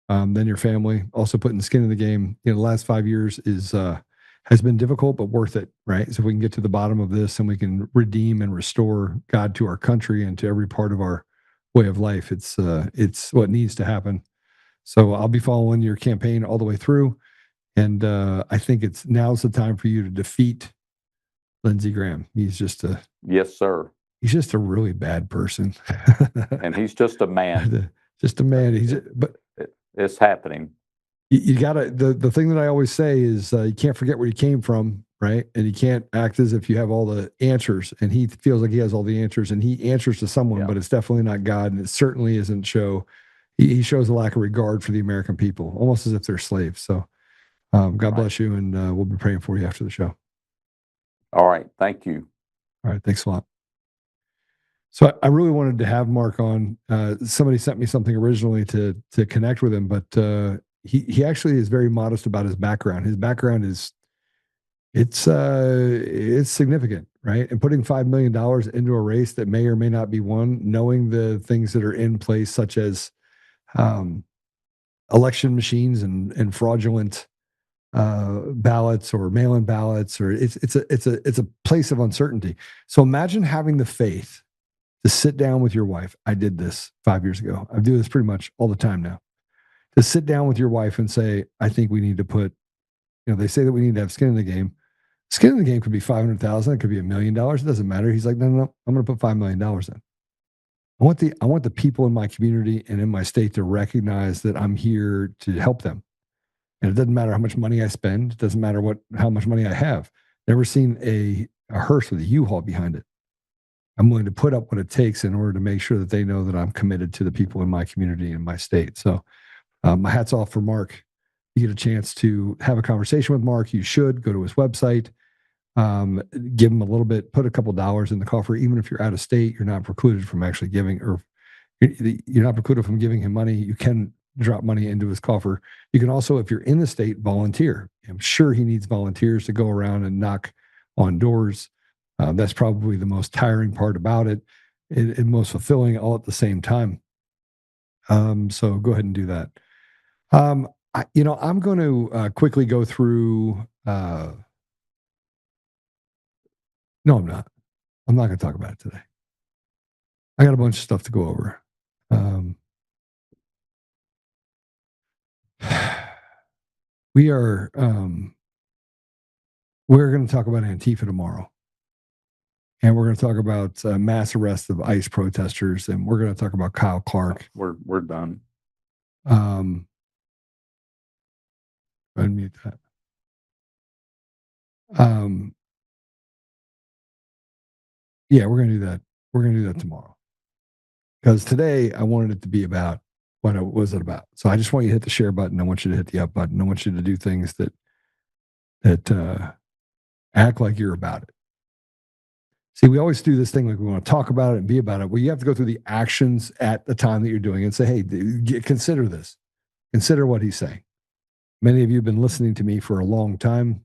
then your family, also putting skin in the game. The last 5 years has been difficult, but worth it, right? So if we can get to the bottom of this and we can redeem and restore God to our country and to every part of our way of life, it's what needs to happen. So I'll be following your campaign all the way through, and I think now's the time for you to defeat Lindsey Graham. He's just yes, sir. He's just a really bad person. And he's just a man. Just a man. It's happening. You gotta, the thing that I always say is you can't forget where you came from, right? And you can't act as if you have all the answers. And he feels like he has all the answers, and he answers to someone, but it's definitely not God, and it certainly isn't he shows a lack of regard for the American people, almost as if they're slaves. So God bless you, and we'll be praying for you after the show. All right. Thank you. All right. Thanks a lot. So I really wanted to have Mark on. Somebody sent me something originally to connect with him, but he actually is very modest about his background. His background it's significant, right? And putting $5 million into a race that may or may not be won, knowing the things that are in place, such as election machines and fraudulent ballots or mail-in ballots, or it's a place of uncertainty. So imagine having the faith to sit down with your wife. I did this 5 years ago. I do this pretty much all the time now. To sit down with your wife and say, I think we need to put, they say that we need to have skin in the game. Skin in the game could be $500,000. It could be $1 million. It doesn't matter. He's like, no. I'm going to put $5 million in. I want the people in my community and in my state to recognize that I'm here to help them. And it doesn't matter how much money I spend. It doesn't matter how much money I have. Never seen a hearse with a U-Haul behind it. I'm willing to put up what it takes in order to make sure that they know that I'm committed to the people in my community and my state. So my hat's off for Mark. You get a chance to have a conversation with Mark, you should go to his website, give him a little bit, put a couple dollars in the coffer. Even if you're out of state, you're not precluded from actually giving, or you're not precluded from giving him money. You can drop money into his coffer. You can also, if you're in the state, volunteer. I'm sure he needs volunteers to go around and knock on doors. That's probably the most tiring part about it and most fulfilling all at the same time. So go ahead and do that. I'm going to quickly go through. No, I'm not. I'm not going to talk about it today. I got a bunch of stuff to go over. We're going to talk about Antifa tomorrow. And we're going to talk about mass arrests of ICE protesters, and we're going to talk about Kyle Clark. We're done. Unmute that. Yeah, we're going to do that. We're going to do that tomorrow. Because today I wanted it to be about what was it about. So I just want you to hit the share button. I want you to hit the up button. I want you to do things that act like you're about it. See, we always do this thing like we want to talk about it and be about it. Well, you have to go through the actions at the time that you're doing it and say, hey, consider this. Consider what he's saying. Many of you have been listening to me for a long time.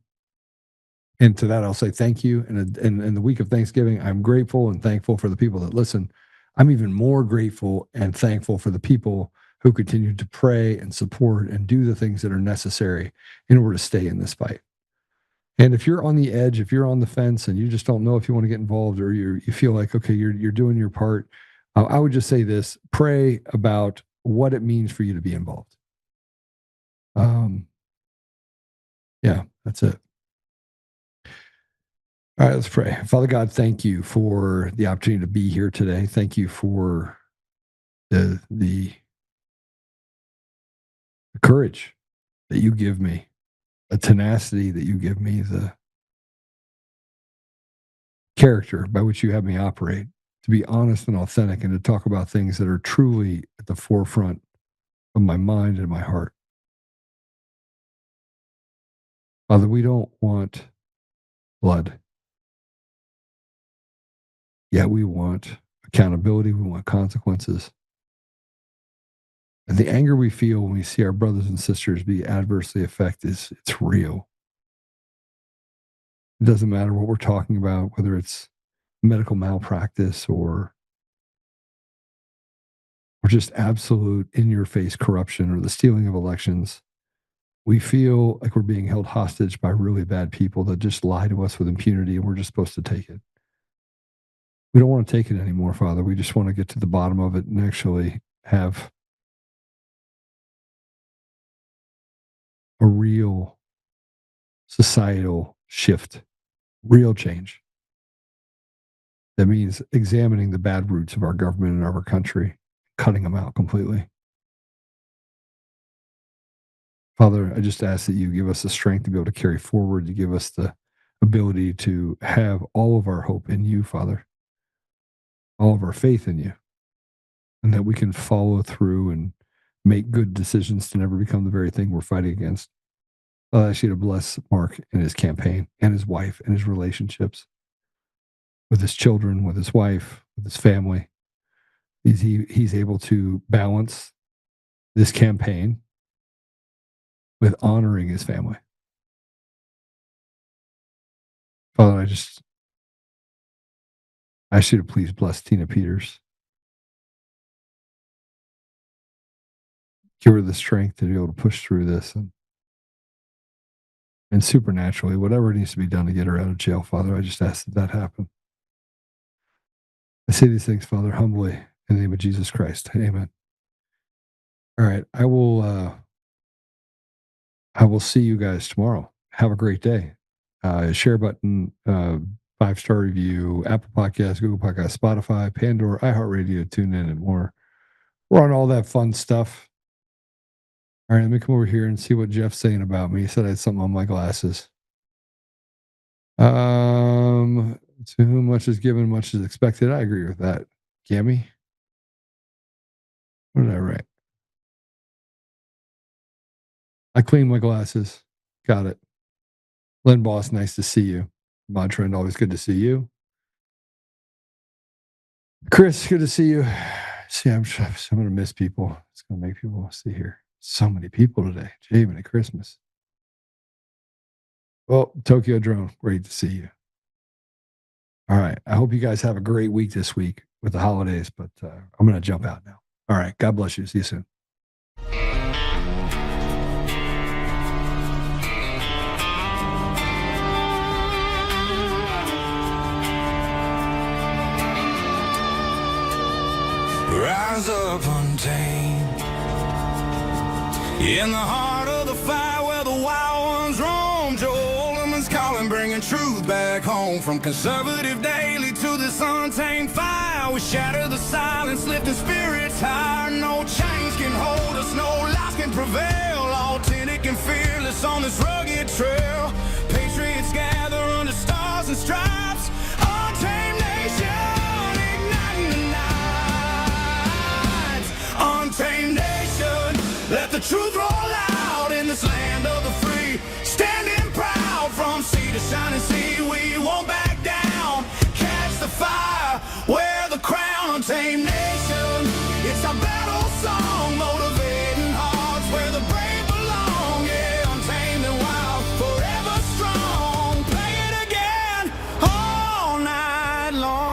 And to that, I'll say thank you. And in the week of Thanksgiving, I'm grateful and thankful for the people that listen. I'm even more grateful and thankful for the people who continue to pray and support and do the things that are necessary in order to stay in this fight. And if you're on the edge, if you're on the fence and you just don't know if you want to get involved, or you feel like, okay, you're doing your part, I would just say this: pray about what it means for you to be involved. Yeah, that's it. All right, let's pray. Father God, thank you for the opportunity to be here today. Thank you for the courage that you give me, the tenacity that you give me, the character by which you have me operate, to be honest and authentic, and to talk about things that are truly at the forefront of my mind and my heart. Father, we don't want blood. Yet we want accountability. We want consequences. And the anger we feel when we see our brothers and sisters be adversely affected, it's real. It doesn't matter what we're talking about, whether it's medical malpractice or just absolute in-your-face corruption or the stealing of elections. We feel like we're being held hostage by really bad people that just lie to us with impunity, and we're just supposed to take it. We don't want to take it anymore, Father. We just want to get to the bottom of it and actually have a real societal shift, real change. That means examining the bad roots of our government and our country, cutting them out completely. Father, I just ask that you give us the strength to be able to carry forward, to give us the ability to have all of our hope in you, Father, all of our faith in you, and that we can follow through and make good decisions to never become the very thing we're fighting against. I ask you to bless Mark in his campaign and his wife and his relationships with his children, with his wife, with his family. He's able to balance this campaign with honoring his family. Father, I ask you to please bless Tina Peters. Give her the strength to be able to push through this and supernaturally, whatever needs to be done to get her out of jail, Father, I just ask that happen. I say these things, Father, humbly in the name of Jesus Christ. Amen. All right. I will see you guys tomorrow. Have a great day. Share button, 5-star review, Apple Podcasts, Google Podcasts, Spotify, Pandora, iHeartRadio, TuneIn, and more. We're on all that fun stuff. All right, let me come over here and see what Jeff's saying about me. He said I had something on my glasses. To whom much is given, much is expected. I agree with that. Gammy? What did I write? I cleaned my glasses. Got it. Len Boss, nice to see you. Mod Trend, always good to see you. Chris, good to see you. See, I'm going to miss people. It's going to make people see here. So many people today. Jamie, Christmas. Well, Tokyo Drone, great to see you. All right. I hope you guys have a great week this week with the holidays, but I'm going to jump out now. All right. God bless you. See you soon. Rise up untamed in the heart of the fire where the wild ones roam. Joe Oltmann's calling, bringing truth back home. From conservative daily to this untamed fire, we shatter the silence, lifting spirits higher. No chains can hold us, no lies can prevail. Authentic and fearless on this rugged trail. Patriots gather under stars and stripes. Untamed nation, igniting the night. Untamed nation, let the truth roll out in this land of the free. Standing proud from sea to shining sea, we won't back down. Catch the fire, wear the crown. Untamed nation, it's our battle song, motivating hearts where the brave belong. Yeah, untamed and wild, forever strong. Play it again all night long.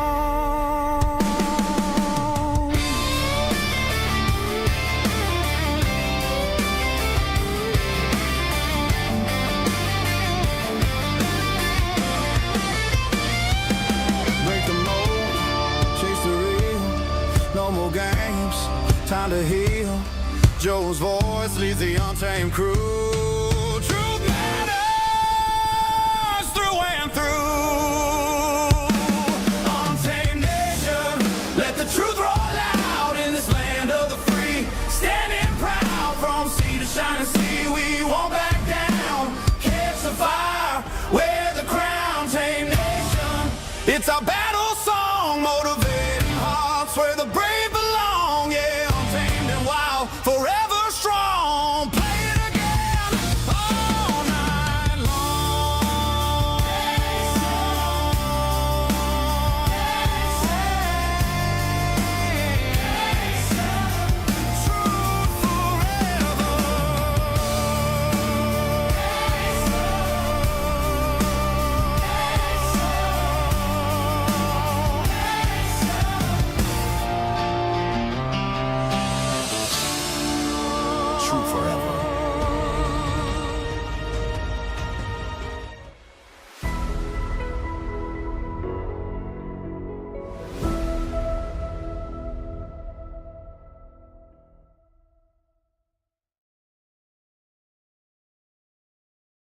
the hill. Joe's voice leads the untamed crew. Truth matters through and through. Untamed nation, let the truth roll out in this land of the free. Standing proud from sea to shining sea, we won't back down. Catch the fire, wear the crown. Tame nation, it's our battle song, motivating hearts where the